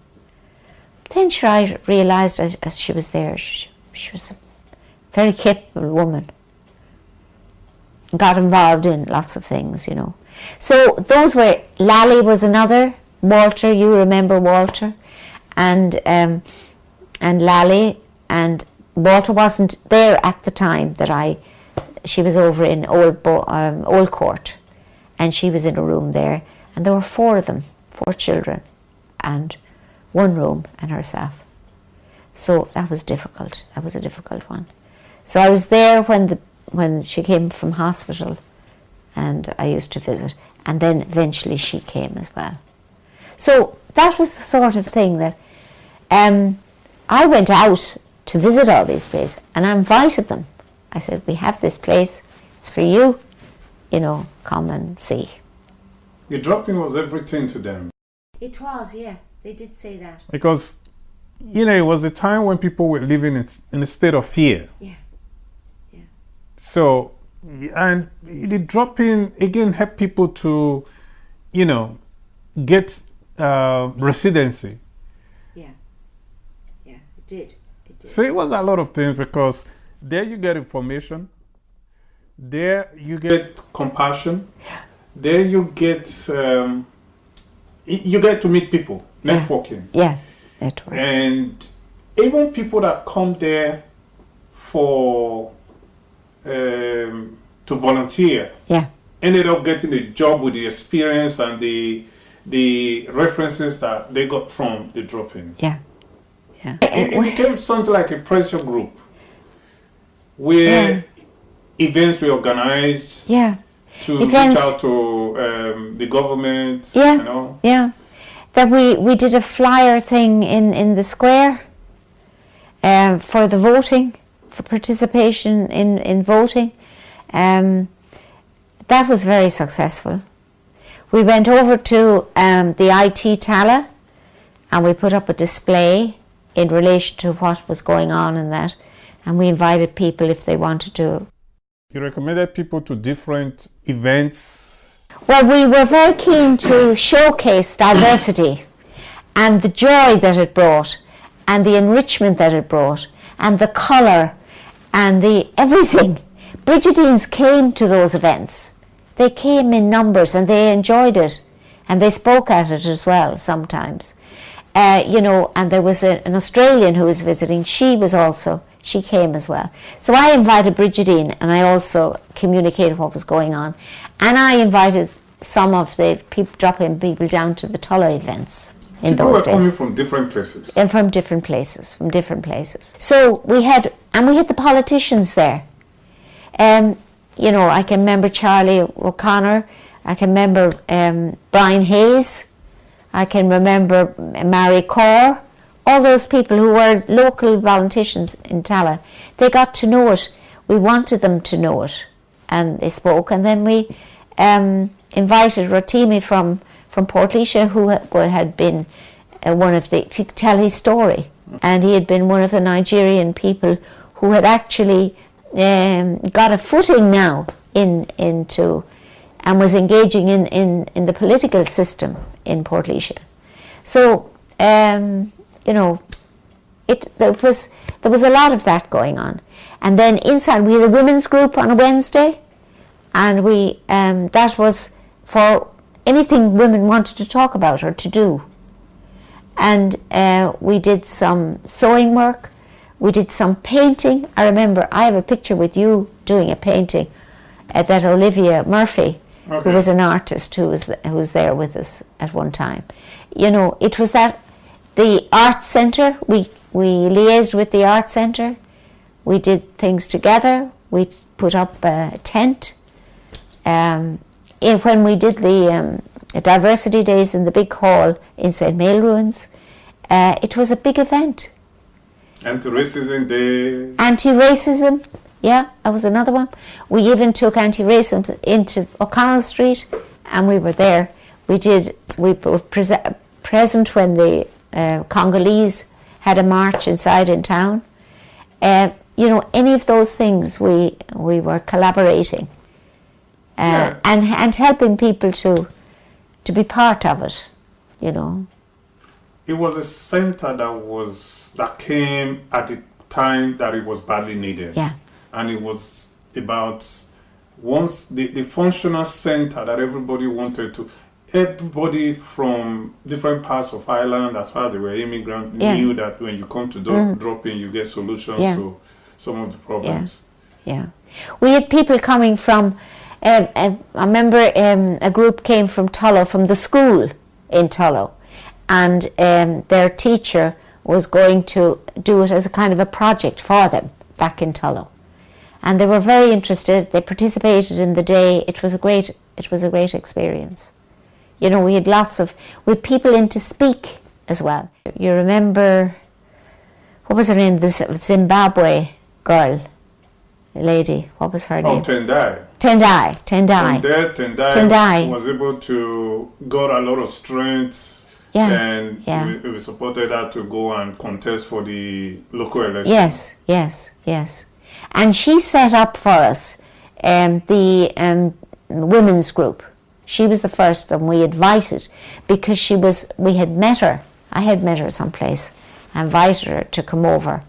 then sure, I realised as she was there, she was a very capable woman. Got involved in lots of things, you know. So those were, Lally was another, Walter, you remember Walter, and Lally, and Walter wasn't there at the time that she was over in Old Court, and she was in a room there, and there were 4 of them, 4 children, and 1 room and herself. So that was difficult. That was a difficult one. So I was there when she came from hospital, and I used to visit, and then eventually she came as well. So that was the sort of thing that I went out to visit all these places, and I invited them. I said, we have this place, it's for you, you know, come and see. The drop-in was everything to them. It was, yeah, they did say that. Because, you know, it was a time when people were living in a state of fear. Yeah, yeah. So, and the drop-in, again, helped people to, you know, get residency. Yeah, yeah, it did. So it was a lot of things, because there you get information, there you get compassion, there you get to meet people, networking. Yeah, networking. And even people that come there for to volunteer, ended up getting a job with the experience and the references that they got from the drop-in. Yeah. Yeah. It became something like a pressure group where events were organized to reach out to the government. Yeah, you know. Yeah. That we did a flyer thing in the square for the voting, for participation in voting. That was very successful. We went over to the IT Tala, and we put up a display in relation to what was going on in that, and we invited people if they wanted to. You recommended people to different events? Well, we were very keen to showcase diversity and the joy that it brought, and the enrichment that it brought, and the colour, and the everything. Brigidines came to those events. They came in numbers, and they enjoyed it, and they spoke at it as well sometimes. You know, and there was an Australian who was visiting. She came as well. So I invited Brigidine, and I also communicated what was going on. And I invited some of the drop-in people down to the Tulla events in those days. People were coming from different places. And from different places. So we had the politicians there. You know, I can remember Charlie O'Connor. I can remember Brian Hayes. I can remember Mary Corr, all those people who were local politicians in Tala. They got to know it. We wanted them to know it, and they spoke. And then we invited Rotimi from Portlaoise, who had been one of to tell his story. And he had been one of the Nigerian people who had actually got a footing now into and was engaging in the political system in Portlaoise. So, you know, there was a lot of that going on. And then inside, we had a women's group on a Wednesday, and we that was for anything women wanted to talk about or to do. And we did some sewing work, we did some painting. I remember I have a picture with you doing a painting that Olivia Murphy, who was an artist who was there with us at one time. You know, it was that the art centre, we liaised with the art centre, we did things together, we put up a tent. When we did the diversity days in the big hall in St. Mail Ruins, it was a big event. Anti-racism day. Anti-racism, yeah, that was another one. We even took anti-racism into O'Connell Street, and we were there. We were present when the Congolese had a march inside in town. You know, any of those things, we were collaborating and helping people to be part of it, you know. it was a center that came at the time that it was badly needed. Yeah. And it was about once the functional center that everybody wanted to. Everybody from different parts of Ireland, as far as they were immigrants, knew that when you come to drop in, you get solutions to some of the problems. Yeah. We had people coming from, I remember a group came from Tullow, from the school in Tullow, and their teacher was going to do it as a kind of a project for them back in Tullow. And they were very interested. They participated in the day. It was a great experience. You know, we had people in to speak as well. You remember, what was her name? This Zimbabwe girl, lady. What was her name? Tendai. Tendai was able to got a lot of strength. And we supported her to go and contest for the local election. Yes. And she set up for us the women's group. She was the first, and we invited, because we had met her. I had met her someplace. I invited her to come over,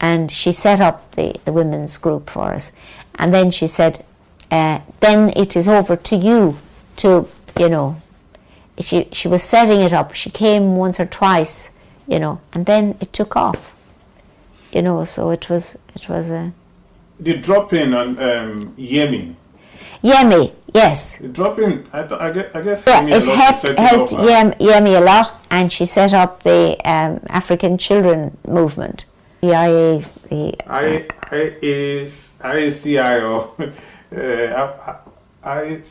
and she set up the women's group for us. And then she said, then it is over to you to, you know, she was setting it up. She came once or twice, you know, and then it took off, you know, so it was a... The drop-in on Yemi. Yemi, yes. The drop-in, I guess helped Yemi a lot, and she set up the African Children Movement. The IACIO.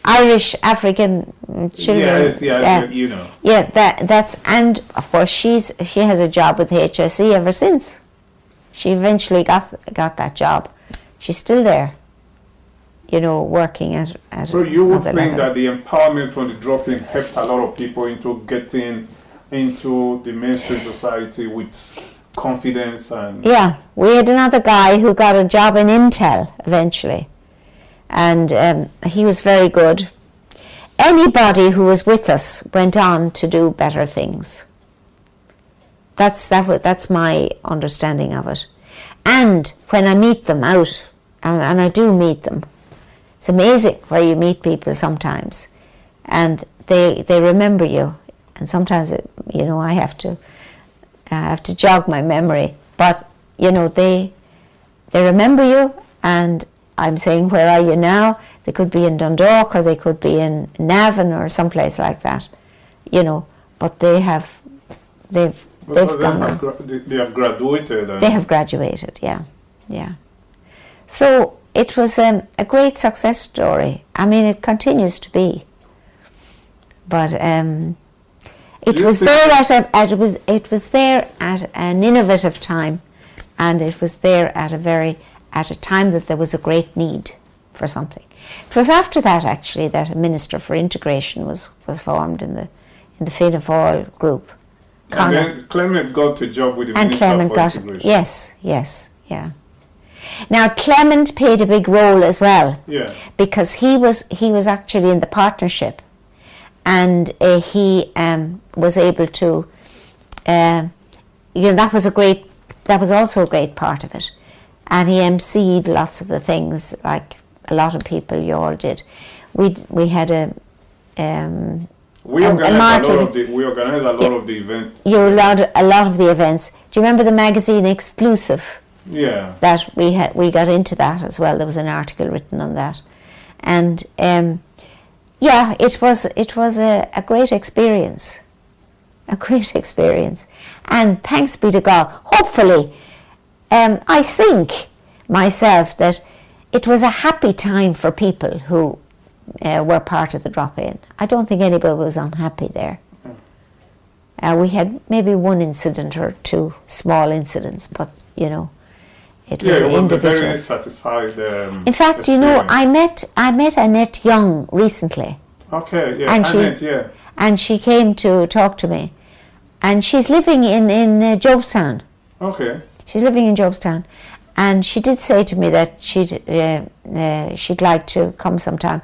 Irish African Children. You know. Yeah, that's, and of course she has a job with HSE ever since. She eventually got that job. She's still there, you know, working at So you would think that the empowerment from the drop-in helped a lot of people into getting into the mainstream society with confidence and... Yeah, we had another guy who got a job in Intel eventually, and he was very good. Anybody who was with us went on to do better things. That's my understanding of it. And when I meet them out, and I do meet them, it's amazing where you meet people sometimes, and they remember you, and sometimes you know, I have to jog my memory, but you know, they remember you, and I'm saying, where are you now? They could be in Dundalk, or they could be in Navan or someplace like that, you know, but they have graduated. They have graduated, yeah. So it was a great success story. I mean, it continues to be. But it was there at an innovative time, and it was there at a time that there was a great need for something. It was after that, actually, that a Minister for Integration was formed in the Fianna Fáil group. And then Clement got a job with the Minister for Integration. Yes. Now Clement played a big role as well, because he was actually in the partnership, and he was able to, that was also a great part of it, and he emceed lots of the things, like a lot of people, you all did. We had we organized a lot of the events. You allowed a lot of the events. Do you remember the magazine Exclusive? Yeah. That we got into that as well. There was an article written on that, and it was a great experience, and thanks be to God. Hopefully, I think myself that it was a happy time for people who were part of the drop-in. I don't think anybody was unhappy there. We had maybe one incident or two small incidents, but you know, it was individual. A very satisfied. In fact, experience. You know, I met Annette Young recently. Okay, yeah, and and she came to talk to me, and she's living in Jobestown. Okay. She's living in Jobestown, and she did say to me that she'd like to come sometime.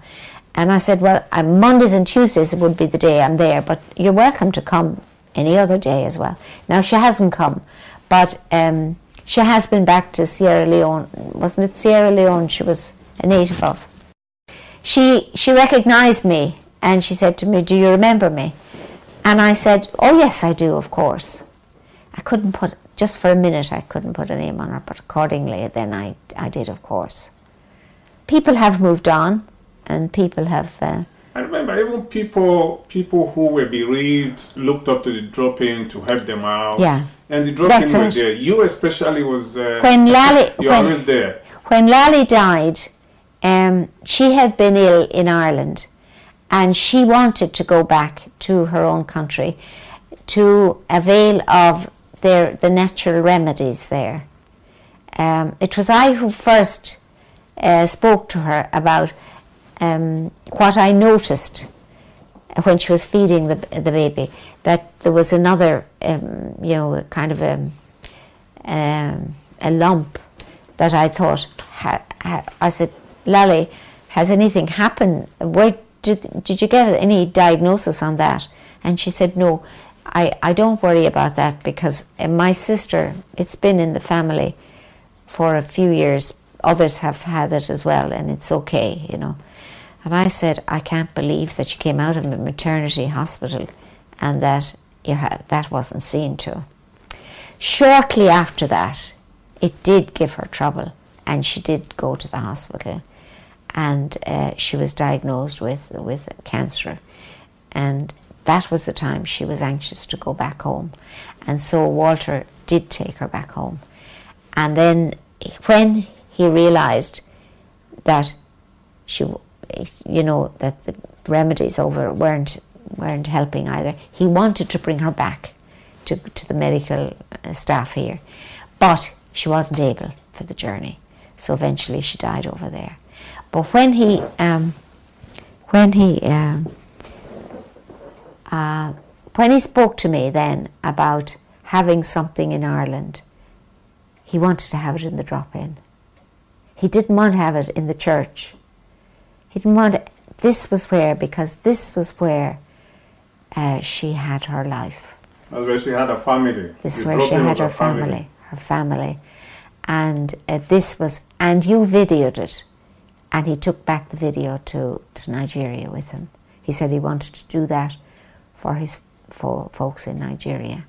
And I said, well, Mondays and Tuesdays would be the day I'm there, but you're welcome to come any other day as well. Now, she hasn't come, but she has been back to Sierra Leone. Wasn't it Sierra Leone she was a native of? She recognised me, and she said to me, "Do you remember me?" And I said, "Oh yes, I do, of course." I couldn't put, just for a minute, I couldn't put a name on her, but accordingly then I did, of course. People have moved on, and people have... I remember even people who were bereaved looked up to the drop-in to help them out. Yeah. And the drop-in were right. there. You especially was... when Lally... you're always there. When Lally died, she had been ill in Ireland, and she wanted to go back to her own country to avail of the natural remedies there. It was I who first spoke to her about what I noticed when she was feeding the baby, that there was another, kind of a lump that I thought, I said, "Lally, has anything happened? Where did you get any diagnosis on that?" And she said, "No, I don't worry about that, because my sister, it's been in the family for a few years. Others have had it as well, and it's okay, you know." And I said, "I can't believe that you came out of a maternity hospital and that that wasn't seen to." Shortly after that, it did give her trouble, and she did go to the hospital, and she was diagnosed with cancer, and that was the time she was anxious to go back home. And so Walter did take her back home. And then when he realised that that the remedies weren't helping either, he wanted to bring her back to the medical staff here, but she wasn't able for the journey, so eventually she died over there. But when he spoke to me then about having something in Ireland, he wanted to have it in the drop-in. He didn't want to have it in the church. He didn't want it. This was where she had her life. That's where she had a family. This is where she had her family. And this was, and you videoed it. And he took back the video to Nigeria with him. He said he wanted to do that for folks in Nigeria.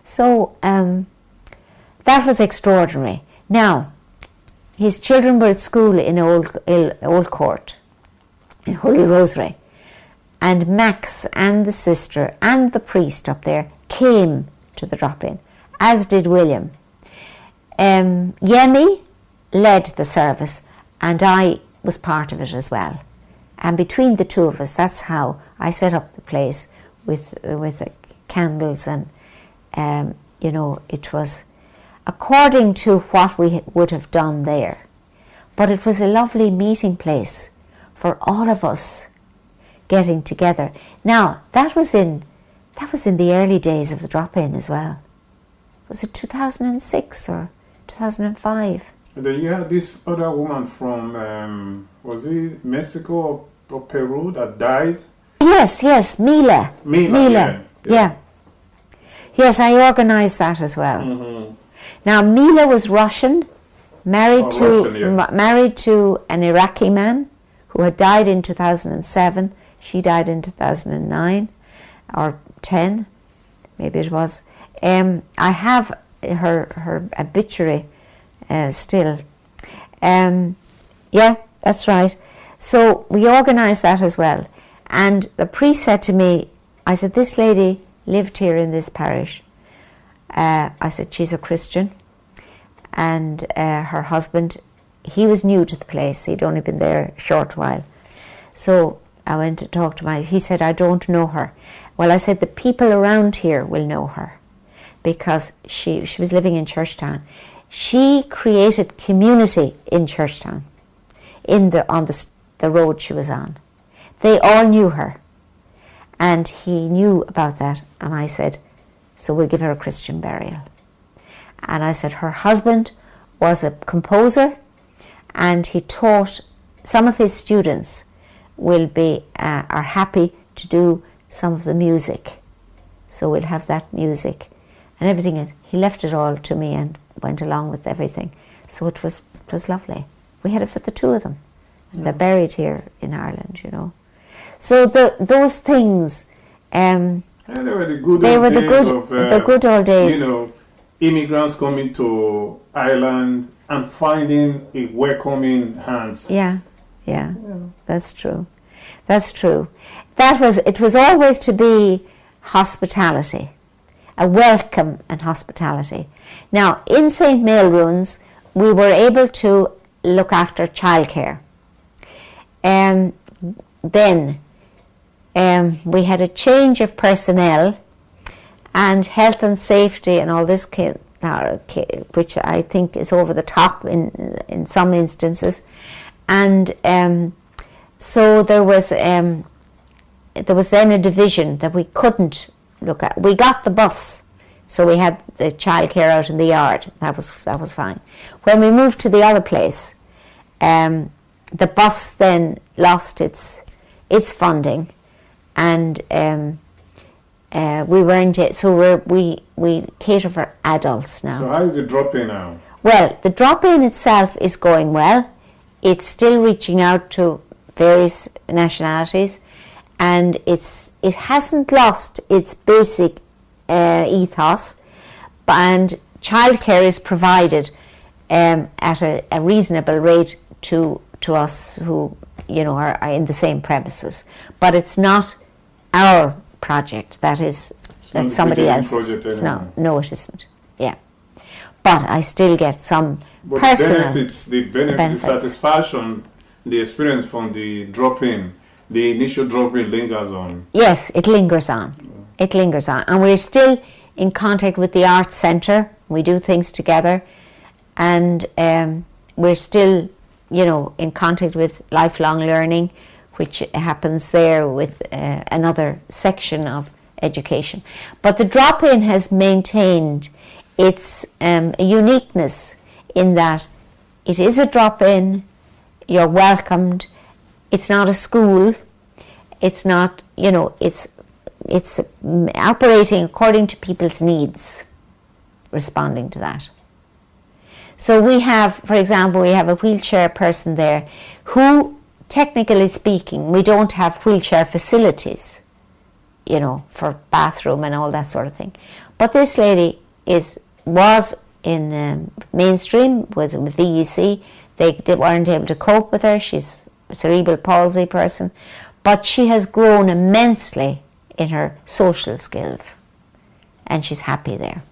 So that was extraordinary. Now, his children were at school in Old Court, in Holy Rosary, and Max and the sister and the priest up there came to the drop-in, as did William. Yemi led the service, and I was part of it as well. And between the two of us, that's how I set up the place with candles, and it was according to what we would have done there. But it was a lovely meeting place for all of us getting together. Now, that was in the early days of the drop-in as well. Was it 2006 or 2005? And then you had this other woman from, was it Mexico or Peru that died? Yes, Mila. Yeah. Yes, I organised that as well. Mm-hmm. Now, Mila was Russian, married to an Iraqi man who had died in 2007. She died in 2009 or 10, maybe it was. I have her obituary still. Yeah, that's right. So we organised that as well. And the priest said to me, I said, "This lady lived here in this parish." I said, "She's a Christian." And her husband, he was new to the place. He'd only been there a short while. So I went to talk to he said, "I don't know her." Well, I said, "The people around here will know her," because she was living in Churchtown. She created community in Churchtown, on the road she was on. They all knew her, and he knew about that. And I said, "So we'll give her a Christian burial." And I said, her husband was a composer, and he taught some of his students are happy to do some of the music so we'll have that music and everything. He left it all to me and went along with everything. So it was lovely. We had it for the two of them. And they're buried here in Ireland, you know. So those things... they were the good old days. You know, immigrants coming to Ireland and finding a welcoming hands. Yeah, that's true. That's true. It was always to be hospitality, a welcome and hospitality. Now, in St. Maelrunes, we were able to look after childcare. Then we had a change of personnel, and health and safety and all this, which I think is over the top in some instances. And so there was then a division that we couldn't look at. We got the bus, so we had the childcare out in the yard. That was fine. When we moved to the other place, the bus then lost its funding, and we weren't. So we cater for adults now. So how is the drop-in now? Well, the drop-in itself is going well. It's still reaching out to various nationalities, and it hasn't lost its basic ethos, and childcare is provided at a reasonable rate to us who, you know, are in the same premises. But it's not our project. That's somebody else's. No, it isn't. Yeah, but I still get some personal the benefits, the satisfaction, the experience from the drop-in, the initial drop-in lingers on. Yes, it lingers on. Yeah. It lingers on, and we're still in contact with the Arts Centre. We do things together, and we're still, you know, in contact with lifelong learning, which happens there with another section of education. But the drop-in has maintained its uniqueness in that it is a drop-in, you're welcomed, it's not a school, it's not, you know, it's operating according to people's needs, responding to that. So we have, for example, we have a wheelchair person there who, technically speaking, we don't have wheelchair facilities, you know, for bathroom and all that sort of thing. But this lady was in mainstream, was with VEC. They weren't able to cope with her. She's a cerebral palsy person. But she has grown immensely in her social skills. And she's happy there.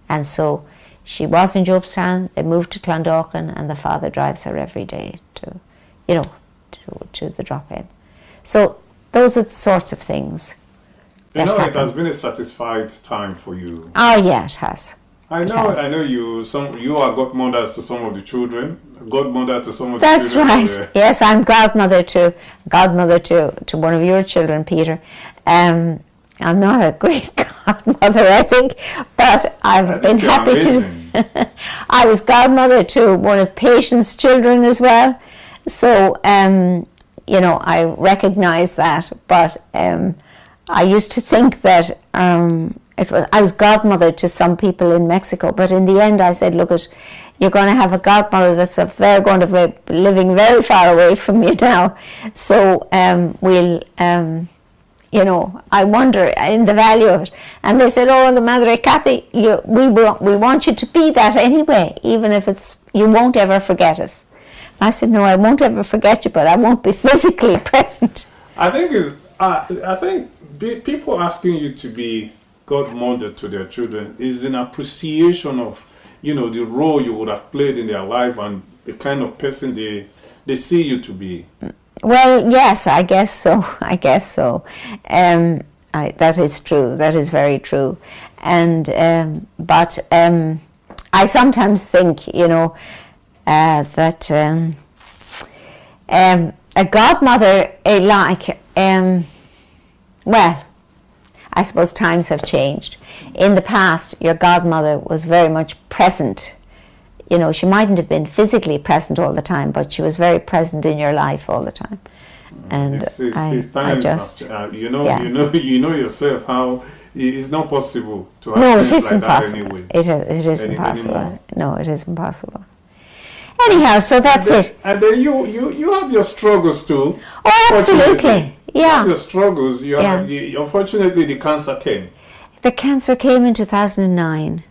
And so she was in Jobestown, they moved to Clondalkin, and the father drives her every day to the drop-in. So those are the sorts of things. You know, it has been a satisfied time for you. Oh yeah, it has. I know you are godmothers to some of the children, godmother to some of the That's children. That's right. Yes, I'm godmother to one of your children, Peter. I'm not a great godmother, I think, but I've been happy to. I was godmother to one of Patient's children as well, so you know, I recognise that. But I used to think that I was godmother to some people in Mexico, but in the end I said, look, you're going to have a godmother they're going to be living very far away from you now, so we'll. You know, I wonder in the value of it. And they said, oh, the Madre Kathy, we want you to be that anyway, even if you won't ever forget us. I said, no, I won't ever forget you, but I won't be physically present. I think people asking you to be godmother to their children is an appreciation of, you know, the role you would have played in their life and the kind of person they see you to be. Well, yes, I guess so. That is true. That is very true. And but I sometimes think, you know, that a godmother, well, I suppose times have changed. In the past, your godmother was very much present. You know, she mightn't have been physically present all the time, but she was very present in your life all the time. And it's time, you know yourself how it's not possible to have No, it things is like that impossible. anyway. It is impossible. Anymore. No, it is impossible. Anyhow, so that's it. And then you have your struggles too. Oh, absolutely. Fortunately. You have Yeah. your struggles. Unfortunately, the cancer came. The cancer came in 2009,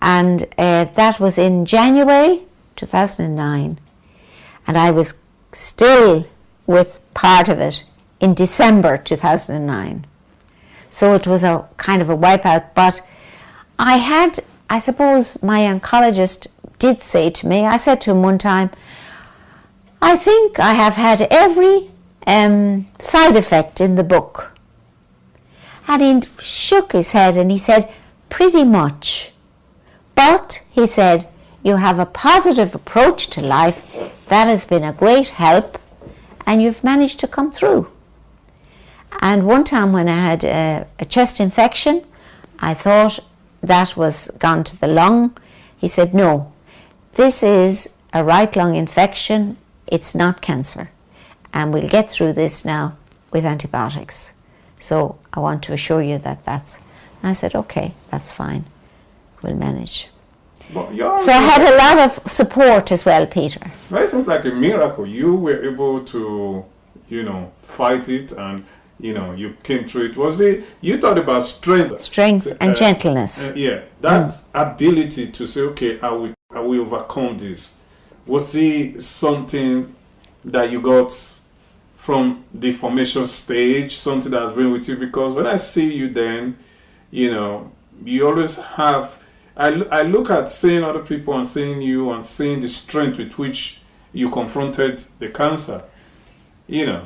and that was in January 2009, and I was still with part of it in December 2009. So it was a kind of a wipeout, but I suppose my oncologist did say to me, I said to him one time, I think I have had every side effect in the book. And he shook his head and he said, pretty much. But, he said, you have a positive approach to life. That has been a great help and you've managed to come through. And one time when I had a chest infection, I thought that was gone to the lung. He said, no, this is a right lung infection. It's not cancer. And we'll get through this now with antibiotics. So I want to assure you that that's... And I said, okay, that's fine. We'll manage. So I had a lot of support as well, Peter. That sounds like a miracle. You were able to, fight it, and, you came through it. You thought about strength. Strength and gentleness. That ability to say, okay, I will overcome this. Was it something that you got from the formation stage, something that's been with you? Because when I see you then, you always have... I look at seeing other people and seeing you and seeing the strength with which you confronted the cancer. Yeah.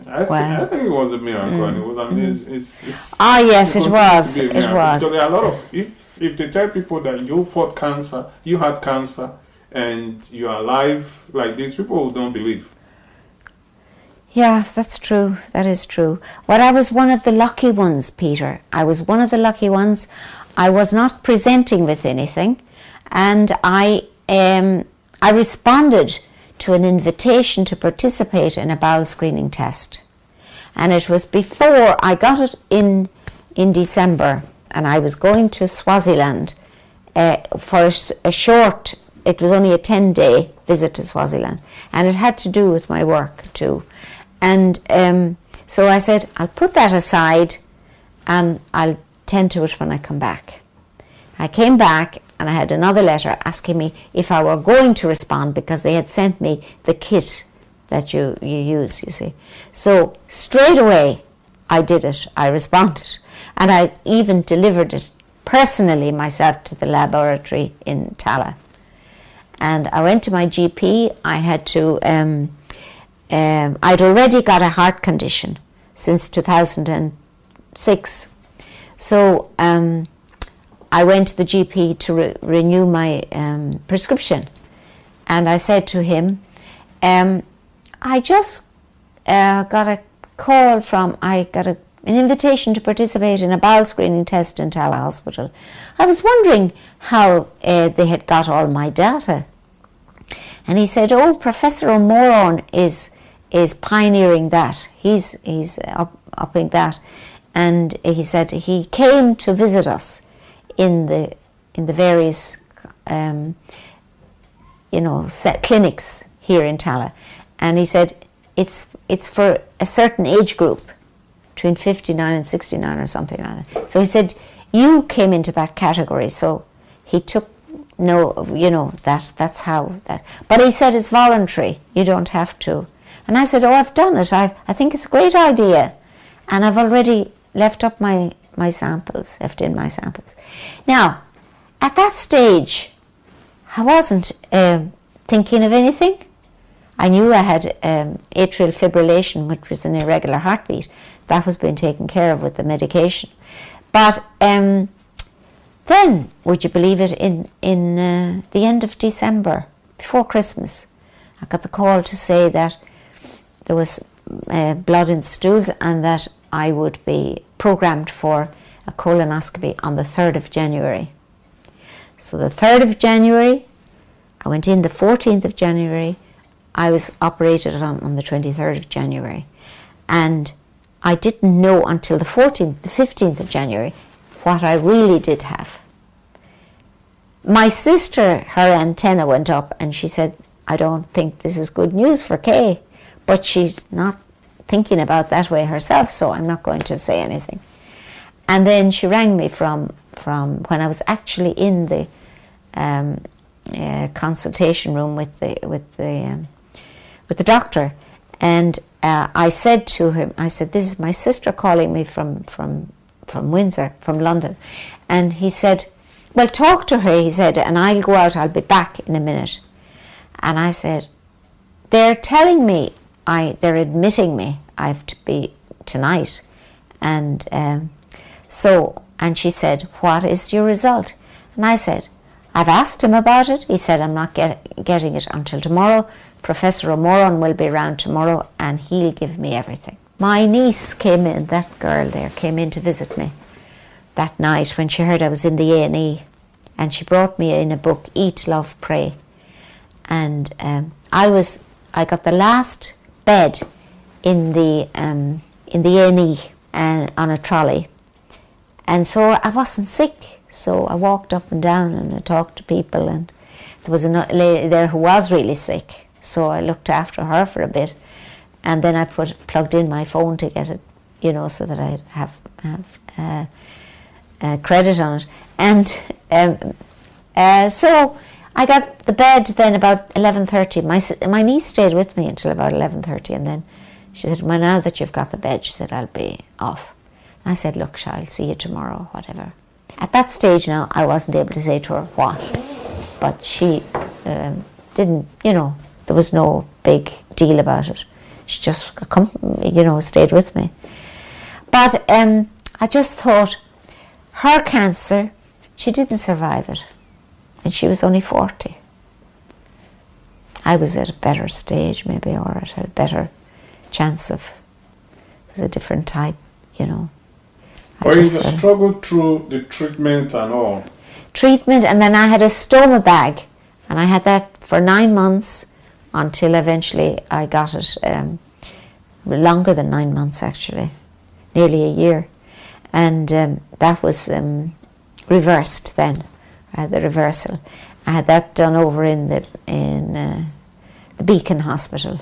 I think it was a miracle, and it was amazing. Yes, it was. It was. So there are a lot of... If they tell people that you fought cancer, you had cancer, and you are alive like this, people don't believe. Yeah, that's true. That is true. But I was one of the lucky ones, Peter. I was one of the lucky ones. I was not presenting with anything, and I responded to an invitation to participate in a bowel screening test. And it was before I got it in December, and I was going to Swaziland for a short... It was only a 10-day visit to Swaziland, and it had to do with my work too. And so I said, I'll put that aside and I'll tend to it when I come back. I came back and I had another letter asking me if I were going to respond, because they had sent me the kit that you use, you see. So straight away I did it. I responded, and I even delivered it personally myself to the laboratory in Tala. And I went to my GP. I had to... I'd already got a heart condition since 2006. So I went to the GP to renew my prescription. And I said to him, I just got a call an invitation to participate in a bowel screening test in Tala Hospital. I was wondering how they had got all my data. And he said, oh, Professor O'Moran is pioneering that. He's upping that. And he said he came to visit us in the various clinics here in Tala. And he said it's for a certain age group, between 59 and 69 or something like that. So he said, you came into that category. So he took that's how that. But he said it's voluntary. You don't have to. And I said, oh, I've done it. I think it's a great idea. And I've already left in my samples. Now, at that stage, I wasn't thinking of anything. I knew I had atrial fibrillation, which was an irregular heartbeat. That was being taken care of with the medication. But then, would you believe it, in the end of December, before Christmas, I got the call to say that there was blood in the stools and that I would be programmed for a colonoscopy on the 3rd of January. So the 3rd of January, I went in the 14th of January, I was operated on the 23rd of January. And I didn't know until the 15th of January, what I really did have. My sister, her antenna went up and she said, I don't think this is good news for Kay, but she's not thinking about that way herself, so I'm not going to say anything. And then she rang me from when I was actually in the consultation room with the doctor, and I said to him, I said, this is my sister calling me from Windsor, from London. And he said, well, talk to her, he said, and I'll go out, I'll be back in a minute. And I said, they're telling me, they're admitting me, I have to be tonight. And and she said, what is your result? And I said, I've asked him about it. He said, I'm not getting it until tomorrow. Professor O'Moran will be around tomorrow and he'll give me everything. My niece came in, that girl there, came in to visit me that night when she heard I was in the A&E, and she brought me in a book, Eat, Love, Pray. And I got the last bed in the A&E on a trolley. And so I wasn't sick. So I walked up and down and I talked to people, and there was a lady there who was really sick. So I looked after her for a bit, and then I plugged in my phone to get it, so that I'd have credit on it. And so I got the bed then about 11:30. My niece stayed with me until about 11:30, and then she said, well, now that you've got the bed, she said, I'll be off. And I said, look, I'll see you tomorrow, whatever. At that stage now, I wasn't able to say to her what, but she didn't, there was no big deal about it. She just, stayed with me. But I just thought, her cancer, she didn't survive it, and she was only 40. I was at a better stage maybe, or at a better chance of, it was a different type, Or you struggled through the treatment and all? Treatment, and then I had a stoma bag, and I had that for 9 months until eventually I got it, longer than 9 months actually, nearly a year. And that was reversed then. I had the reversal. I had that done over in the Beacon Hospital.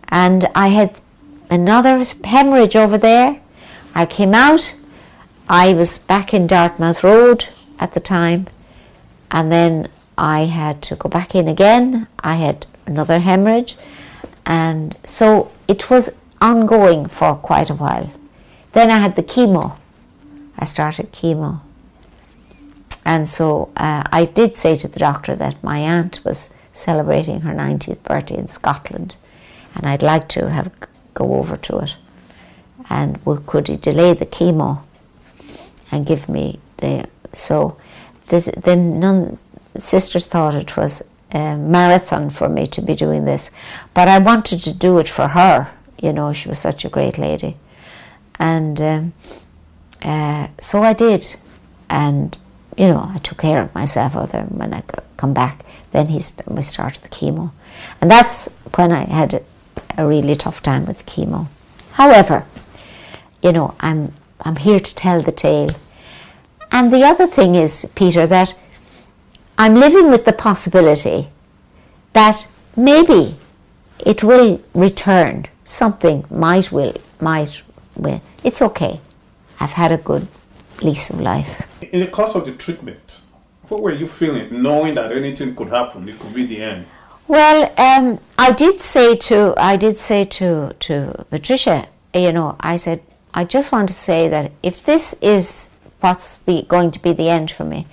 And I had another hemorrhage over there. I came out. I was back in Dartmouth Road at the time, and then I had to go back in again. I had another hemorrhage, and so it was ongoing for quite a while. Then I had the chemo. I started chemo, and so I did say to the doctor that my aunt was celebrating her 90th birthday in Scotland, and I'd like to go over to it, and could he delay the chemo and give me then sisters thought it was a marathon for me to be doing this, but I wanted to do it for her. She was such a great lady, and so I did, and I took care of myself. When I come back, then we started the chemo, and that's when I had a really tough time with chemo. However, I'm here to tell the tale. And the other thing is, Peter, that I'm living with the possibility that maybe it will return. Something might will. It's okay. I've had a good lease of life. In the course of the treatment, what were you feeling, knowing that anything could happen? It could be the end. Well, I did say to Patricia, I said, I just want to say that if this is what's going to be the end for me,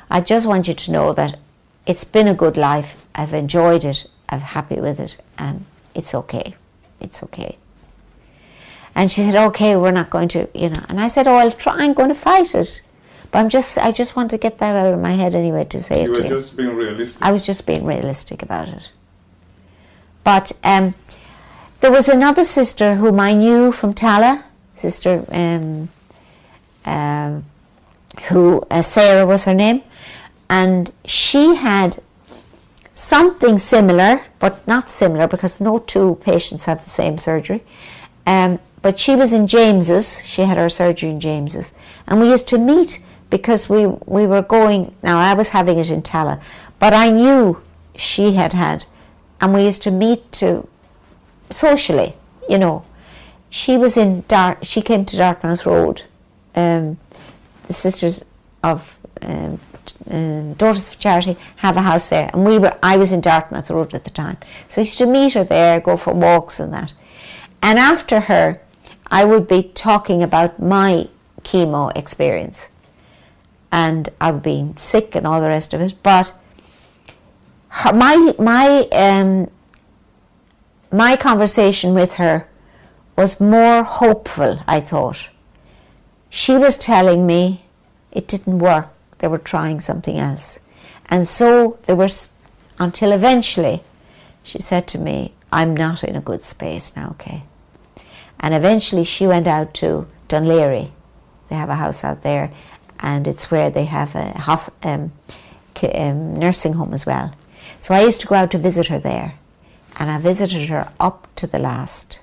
I just want you to know that it's been a good life. I've enjoyed it. I'm happy with it, and it's okay. It's okay. And she said, okay, we're not going to, And I said, I'll try. I'm going to fight it. But I just want to get that out of my head anyway to say it to you. You were just being realistic. I was just being realistic about it. But there was another sister whom I knew from Tala, sister who, Sarah was her name, and she had something similar, but not similar because no two patients have the same surgery. but she was in James's. She had her surgery in James's. And we used to meet because we were going, now I was having it in Tala, but I knew she had, and we used to meet to socially, you know. She was in she came to Dartmouth Road. The Sisters of Daughters of Charity have a house there, and I was in Dartmouth Road at the time. So I used to meet her there, go for walks and that. And after her, I would be talking about my chemo experience, and I would be sick and all the rest of it. But my conversation with her was more hopeful, I thought. She was telling me it didn't work. They were trying something else. And so they were, until eventually she said to me, I'm not in a good space now, Kay. And eventually she went out to Dunleary. They have a house out there, and it's where they have a nursing home as well. So I used to go out to visit her there, and I visited her up to the last.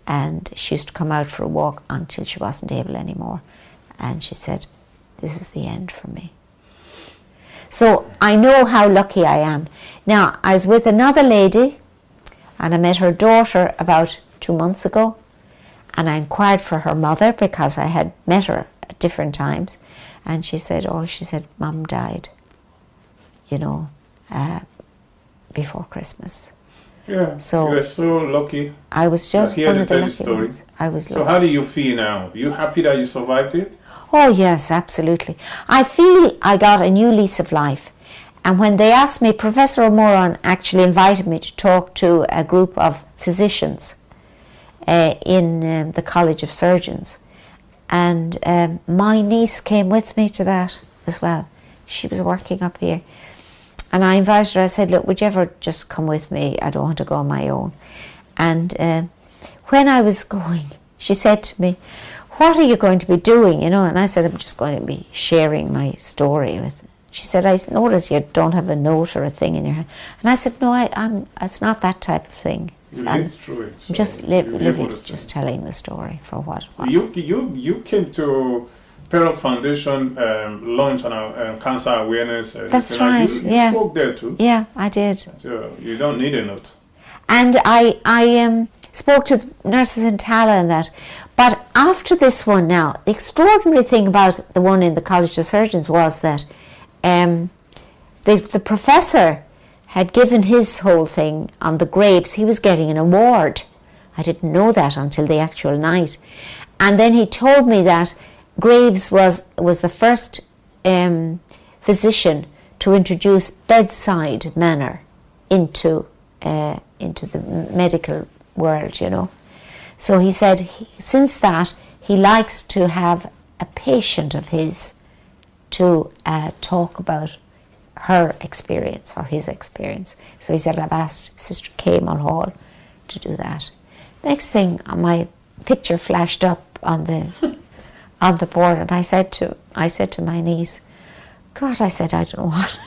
And she used to come out for a walk until she wasn't able anymore. And she said, this is the end for me. So I know how lucky I am. Now, I was with another lady, and I met her daughter about 2 months ago, and I inquired for her mother because I had met her at different times, and she said, Mum died, before Christmas. Yeah, so you were so lucky. I was just here one to of the tell the lucky story. ones. I was So lucky. how do you feel now? You happy that you survived it? Oh yes, absolutely. I feel I got a new lease of life. And when they asked me, Professor O'Moran actually invited me to talk to a group of physicians in the College of Surgeons. And my niece came with me to that as well. She was working up here. And I invited her, I said, look, would you ever just come with me? I don't want to go on my own. And when I was going, she said to me, what are you going to be doing? And I said, I'm just going to be sharing my story with. She said, I notice you don't have a note or a thing in your hand. And I said, no, it's not that type of thing. You lived through it. I'm just living, just telling the story for what it was. You came to Perot Foundation launch on cancer awareness. That's right, you spoke there too. Yeah, I did. So you don't need a note. And I spoke to the nurses in Tala and that. But after this one now, the extraordinary thing about the one in the College of Surgeons was that the professor had given his whole thing on the grapes. He was getting an award. I didn't know that until the actual night. And then he told me that Graves was the first physician to introduce bedside manner into the medical world, So he said since that he likes to have a patient of his to talk about her experience or his experience. So he said, I've asked Sister Kay Mulhall to do that. Next thing, my picture flashed up on the board, and I said to my niece, God, I said, I don't know what.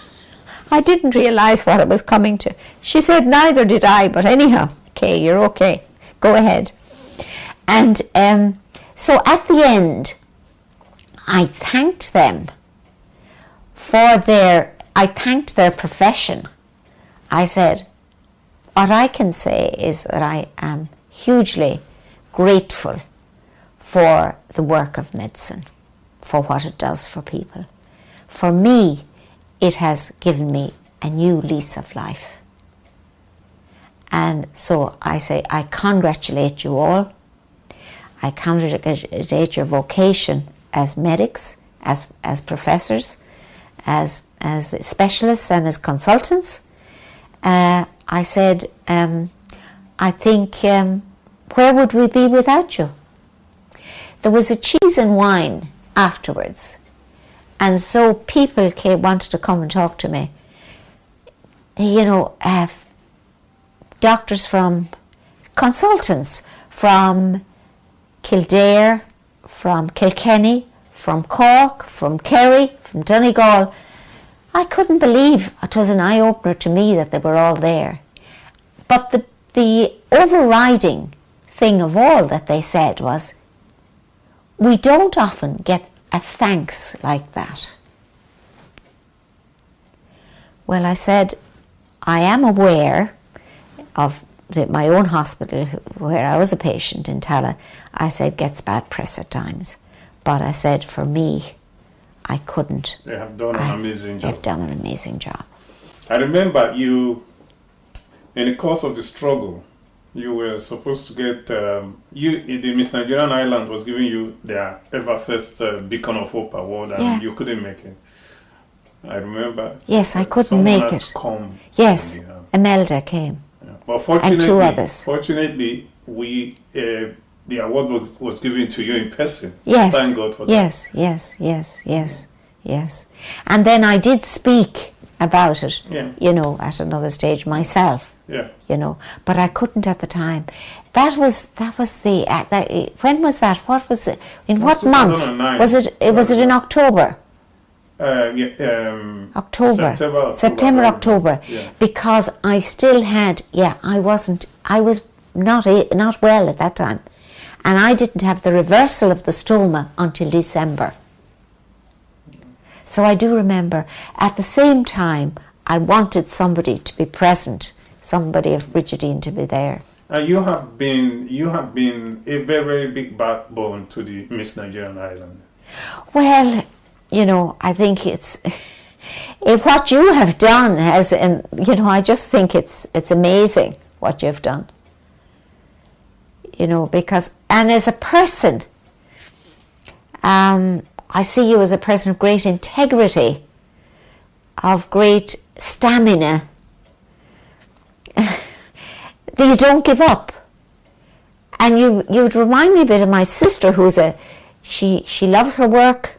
I didn't realise what it was coming to. She said, neither did I, but anyhow, Kay, you're okay. Go ahead. And so at the end, I thanked them for their profession. I said, what I can say is that I am hugely grateful for the work of medicine, for what it does for people. For me, it has given me a new lease of life. And so I say, I congratulate you all. I congratulate your vocation as medics, as professors, as specialists and as consultants. I said, I think, where would we be without you? There was a cheese and wine afterwards, and so people wanted to come and talk to me. Doctors consultants from Kildare, from Kilkenny, from Cork, from Kerry, from Donegal. I couldn't believe, it was an eye-opener to me that they were all there. But the overriding thing of all that they said was, we don't often get a thanks like that. Well, I said, I am aware of my own hospital where I was a patient in Tala. I said, gets bad press at times. But I said, for me, I couldn't. They have done an amazing job. They've done an amazing job. I remember you, in the course of the struggle, you were supposed to get, the Miss Nigerian Island was giving you their ever first Beacon of Hope award, and you couldn't make it. I remember. Yes, I couldn't make it. Yes, Imelda came. Yeah. But fortunately, and 2 others. Fortunately, the award was given to you in person. Yes. Thank God for that. Yes. And then I did speak about it, Yeah. At another stage myself. Yeah. But I couldn't at the time. That was the when was that? What was it? In what month? 2009. Was it in October? October. September, October. Yeah. Because I still had, I was not well at that time. And I didn't have the reversal of the stoma until December. So I do remember, at the same time, I wanted somebody to be present, somebody of Brigidine to be there. And you have been a very, very big backbone to the Miss Nigerian Island. Well, I think it's what you have done has, I just think it's amazing what you've done. Because, and as a person, I see you as a person of great integrity, of great stamina. You don't give up. And you would remind me a bit of my sister, who's she loves her work,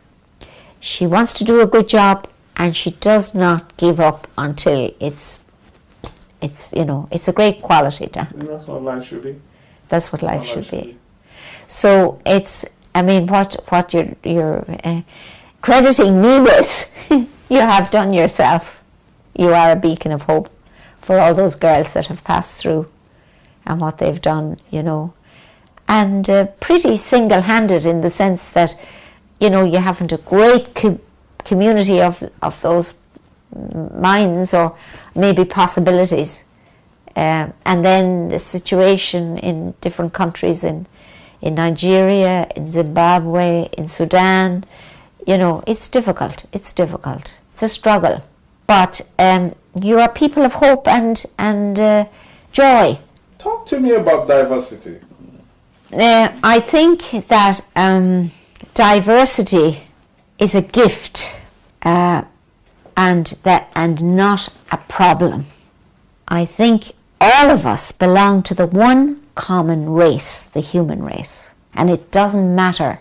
she wants to do a good job, and she does not give up until it's a great quality to have. That's what life should be. That's what life should be. So it's, what you're crediting me with, you have done yourself. You are a beacon of hope for all those girls that have passed through and what they've done, and pretty single-handed in the sense that, you haven't a great community of those minds or maybe possibilities. And then the situation in different countries, in Nigeria, in Zimbabwe, in Sudan, it's difficult. It's a struggle. But you are people of hope and joy. Talk to me about diversity. I think that diversity is a gift and not a problem. I think all of us belong to the one common race, the human race. And it doesn't matter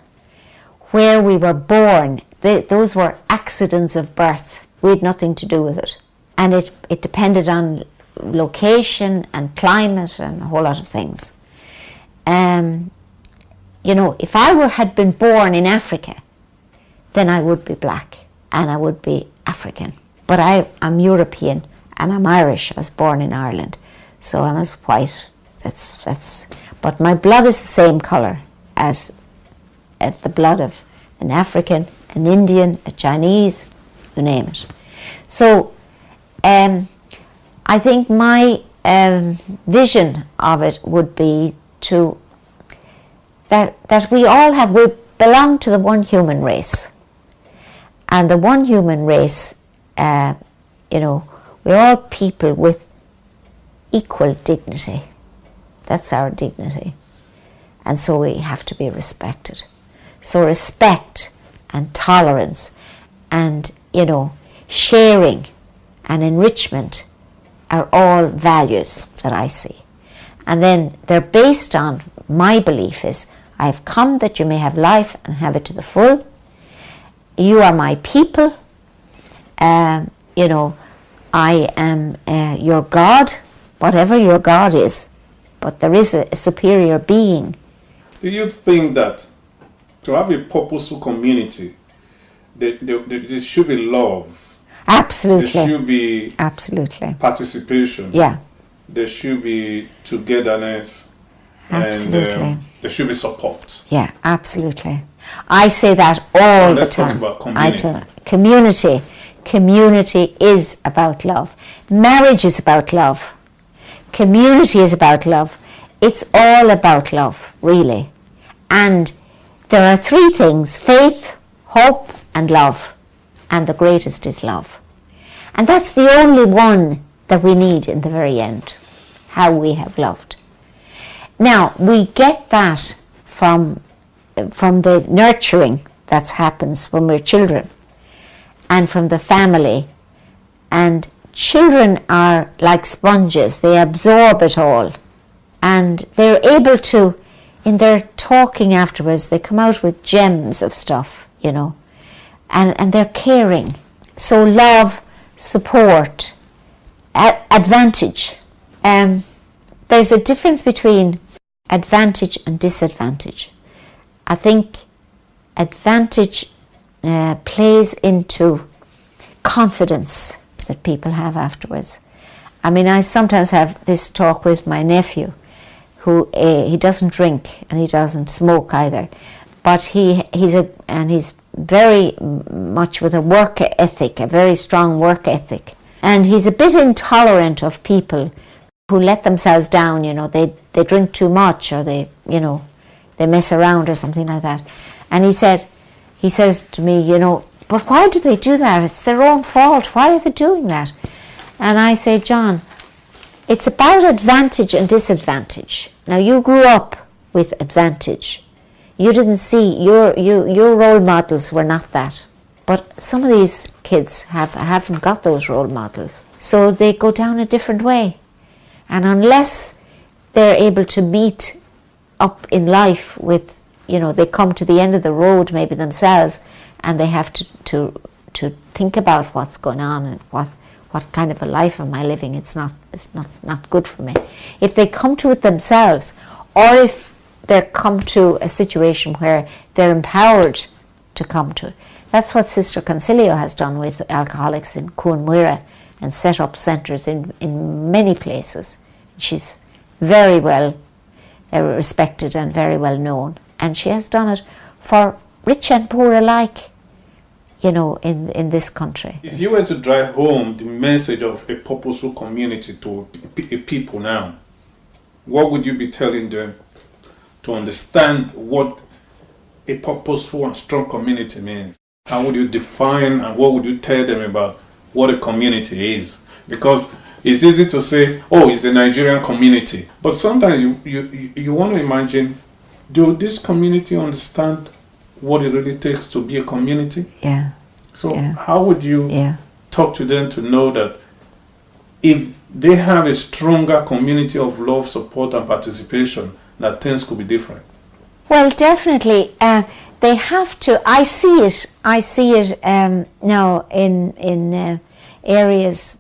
where we were born. Those were accidents of birth. We had nothing to do with it. And it depended on location and climate and a whole lot of things. If I had been born in Africa, then I would be black and I would be African. But I'm European and I'm Irish. I was born in Ireland, so I'm as white. But my blood is the same colour as the blood of an African, an Indian, a Chinese, you name it. So I think my vision of it would be that we belong to the one human race. And the one human race, we're all people with equal dignity. That's our dignity. And so we have to be respected. So respect and tolerance and, sharing and enrichment are all values that I see. And then they're based on, my belief is, I have come that you may have life and have it to the full. You are my people. I am your God, whatever your God is. But there is a superior being. Do you think that to have a purposeful community, there should be love? Absolutely. There should be absolutely participation. Yeah. There should be togetherness. Absolutely. And there should be support. Yeah, absolutely. I say that all the time. Let's talk about community. Community. Community is about love. Marriage is about love. Community is about love. It's all about love, really. And there are three things: faith, hope, and love. And the greatest is love. And that's the only one that we need in the very end, how we have loved. Now, we get that from the nurturing that happens when we're children, and from the family. And children are like sponges. They absorb it all. And they're able to, in their talking afterwards, they come out with gems of stuff, you know. And they're caring. So love, support, advantage. There's a difference between advantage and disadvantage. I think advantage plays into confidence that people have afterwards. I mean, I sometimes have this talk with my nephew, who he doesn't drink and he doesn't smoke either, but he's very much with a work ethic, a very strong work ethic, and he's a bit intolerant of people who let themselves down. You know, they drink too much, or they mess around or something like that. And he says to me, you know, but why do they do that? It's their own fault. Why are they doing that? And I say, John, it's about advantage and disadvantage. Now, you grew up with advantage. You didn't see, your role models were not that. But some of these kids haven't got those role models. So they go down a different way. And unless they're able to meet up in life with, you know, they come to the end of the road maybe themselves, and they have to think about what's going on and what kind of a life am I living. It's not good for me. If they come to it themselves, or if they come to a situation where they're empowered to come to it. That's what Sister Concilio has done with alcoholics in Cuanmuira, and set up centres in many places. She's very well respected and very well known, and she has done it for rich and poor alike, you know, in this country. If you were to drive home the message of a purposeful community to people now, what would you be telling them to understand what a purposeful and strong community means? How would you define, and what would you tell them about what a community is? Because it's easy to say, oh, it's a Nigerian community. But sometimes you want to imagine, do this community understand what it really takes to be a community? Yeah. So how would you talk to them to know that if they have a stronger community of love, support, and participation, that things could be different? Well, definitely. They have to. I see it now in areas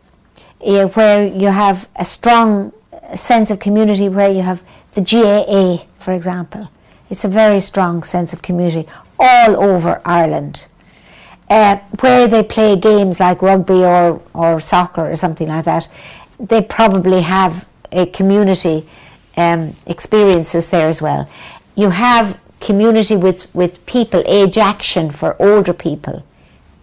where you have a strong sense of community, where you have the GAA, for example. It's a very strong sense of community all over Ireland, where they play games like rugby or soccer or something like that. They probably have a community experiences there as well. You have community with people, age action for older people.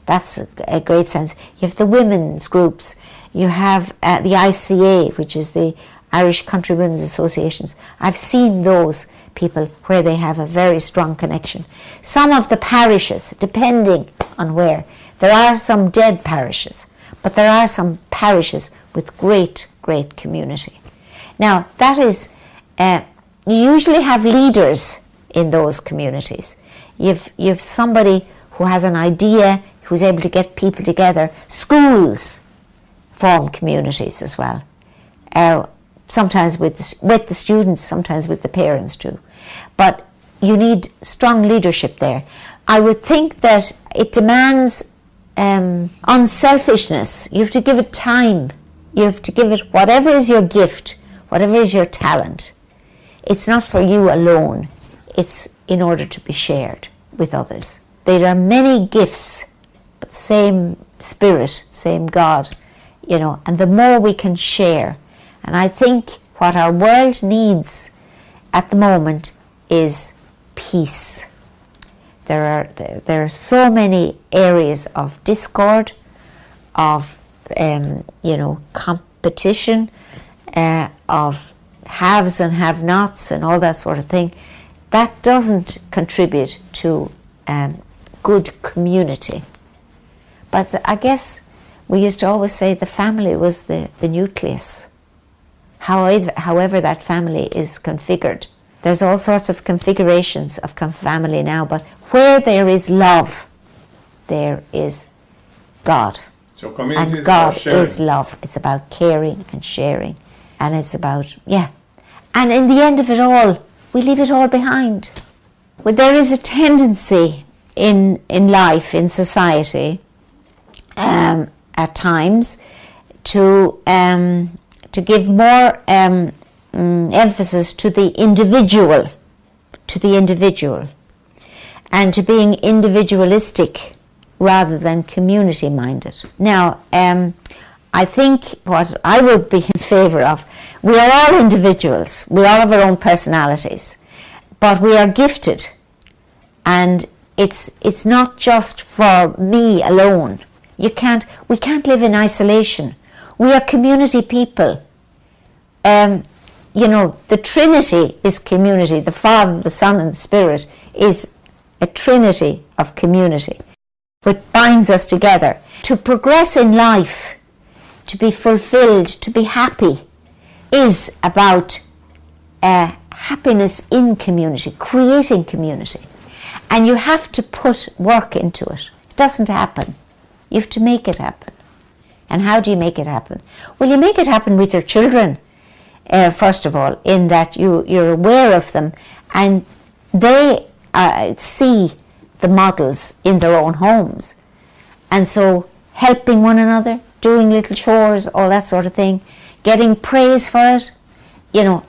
That's a great sense. You have the women's groups. You have the ICA, which is the Irish Country Women's Associations. I've seen those people where they have a very strong connection. Some of the parishes, depending on where, there are some dead parishes, but there are some parishes with great community. Now, that is, you usually have leaders in those communities. You've somebody who has an idea, who's able to get people together. Schools form communities as well. Sometimes with the students, sometimes with the parents too. But you need strong leadership there. I would think that it demands unselfishness. You have to give it time. You have to give it whatever is your gift, whatever is your talent. It's not for you alone. It's in order to be shared with others. There are many gifts, but same Spirit, same God, you know, and the more we can share. And I think what our world needs at the moment is peace. There are so many areas of discord, of competition, of haves and have-nots and all that sort of thing. That doesn't contribute to good community. But I guess we used to always say the family was the nucleus. However that family is configured. There's all sorts of configurations of family now, but where there is love, there is God. So community and is God about sharing. is love. It's about caring and sharing. And it's about, And in the end of it all, we leave it all behind. Well, there is a tendency in life, in society, at times, to give more emphasis to the individual, and to being individualistic rather than community-minded. Now, I think what I would be in favour of, we are all individuals, we all have our own personalities, but we are gifted, and it's not just for me alone. We can't live in isolation. We are community people. The Trinity is community. The Father, the Son, and the Spirit is a trinity of community, which binds us together. To progress in life, to be fulfilled, to be happy, is about happiness in community, creating community. And you have to put work into it. It doesn't happen. You have to make it happen. And how do you make it happen? Well, you make it happen with your children, first of all, in that you're aware of them, and they see the models in their own homes. And so helping one another, doing little chores, all that sort of thing, getting praise for it,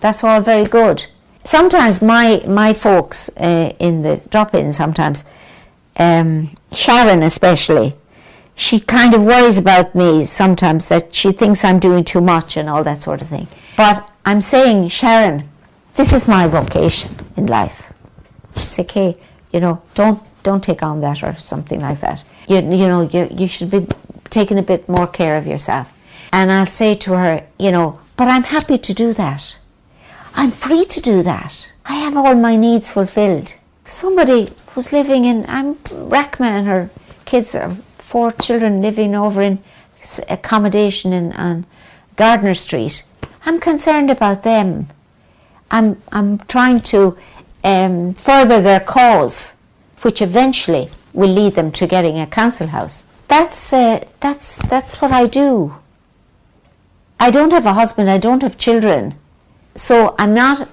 that's all very good. Sometimes my folks in the drop-in, sometimes, Sharon especially, she kind of worries about me sometimes, that she thinks I'm doing too much and all that sort of thing. But I'm saying, Sharon, this is my vocation in life. She said, Kay, don't take on that or something like that. You should be taking a bit more care of yourself. And I'll say to her, but I'm happy to do that. I'm free to do that. I have all my needs fulfilled. Somebody who's living in, Rackma, and her kids are 4 children living over in accommodation on Gardner Street. I'm concerned about them. I'm trying to further their cause, which eventually will lead them to getting a council house. That's what I do. I don't have a husband. I don't have children, so I'm not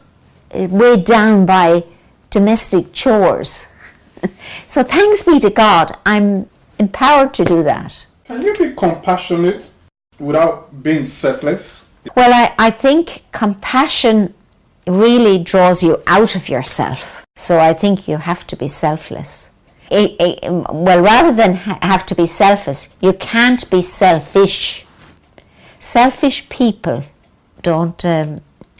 weighed down by domestic chores. So thanks be to God, I'm empowered to do that. Can you be compassionate without being selfless? Well, I think compassion really draws you out of yourself. So I think you have to be selfless. Well, rather than have to be selfish, you can't be selfish. Selfish people don't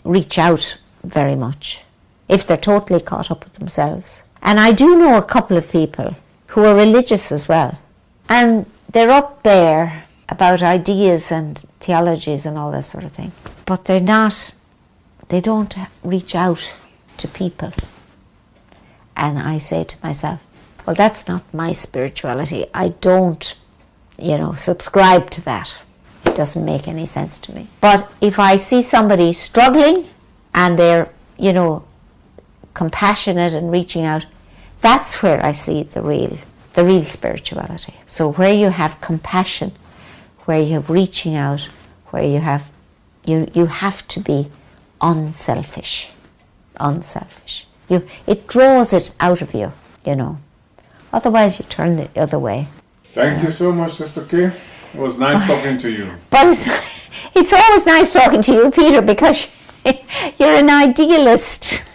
reach out very much if they're totally caught up with themselves. And I do know a couple of people who are religious as well. And they're up there about ideas and theologies and all that sort of thing. But they don't reach out to people. And I say to myself, well, that's not my spirituality. I don't, subscribe to that. It doesn't make any sense to me. But if I see somebody struggling and they're, compassionate and reaching out, that's where I see the real spirituality. So where you have compassion, where you have reaching out, where you have to be unselfish. It draws it out of you, Otherwise you turn the other way. Thank you so much, Sister Kay. It was nice talking to you. But it's always nice talking to you, Peter, because you're an idealist.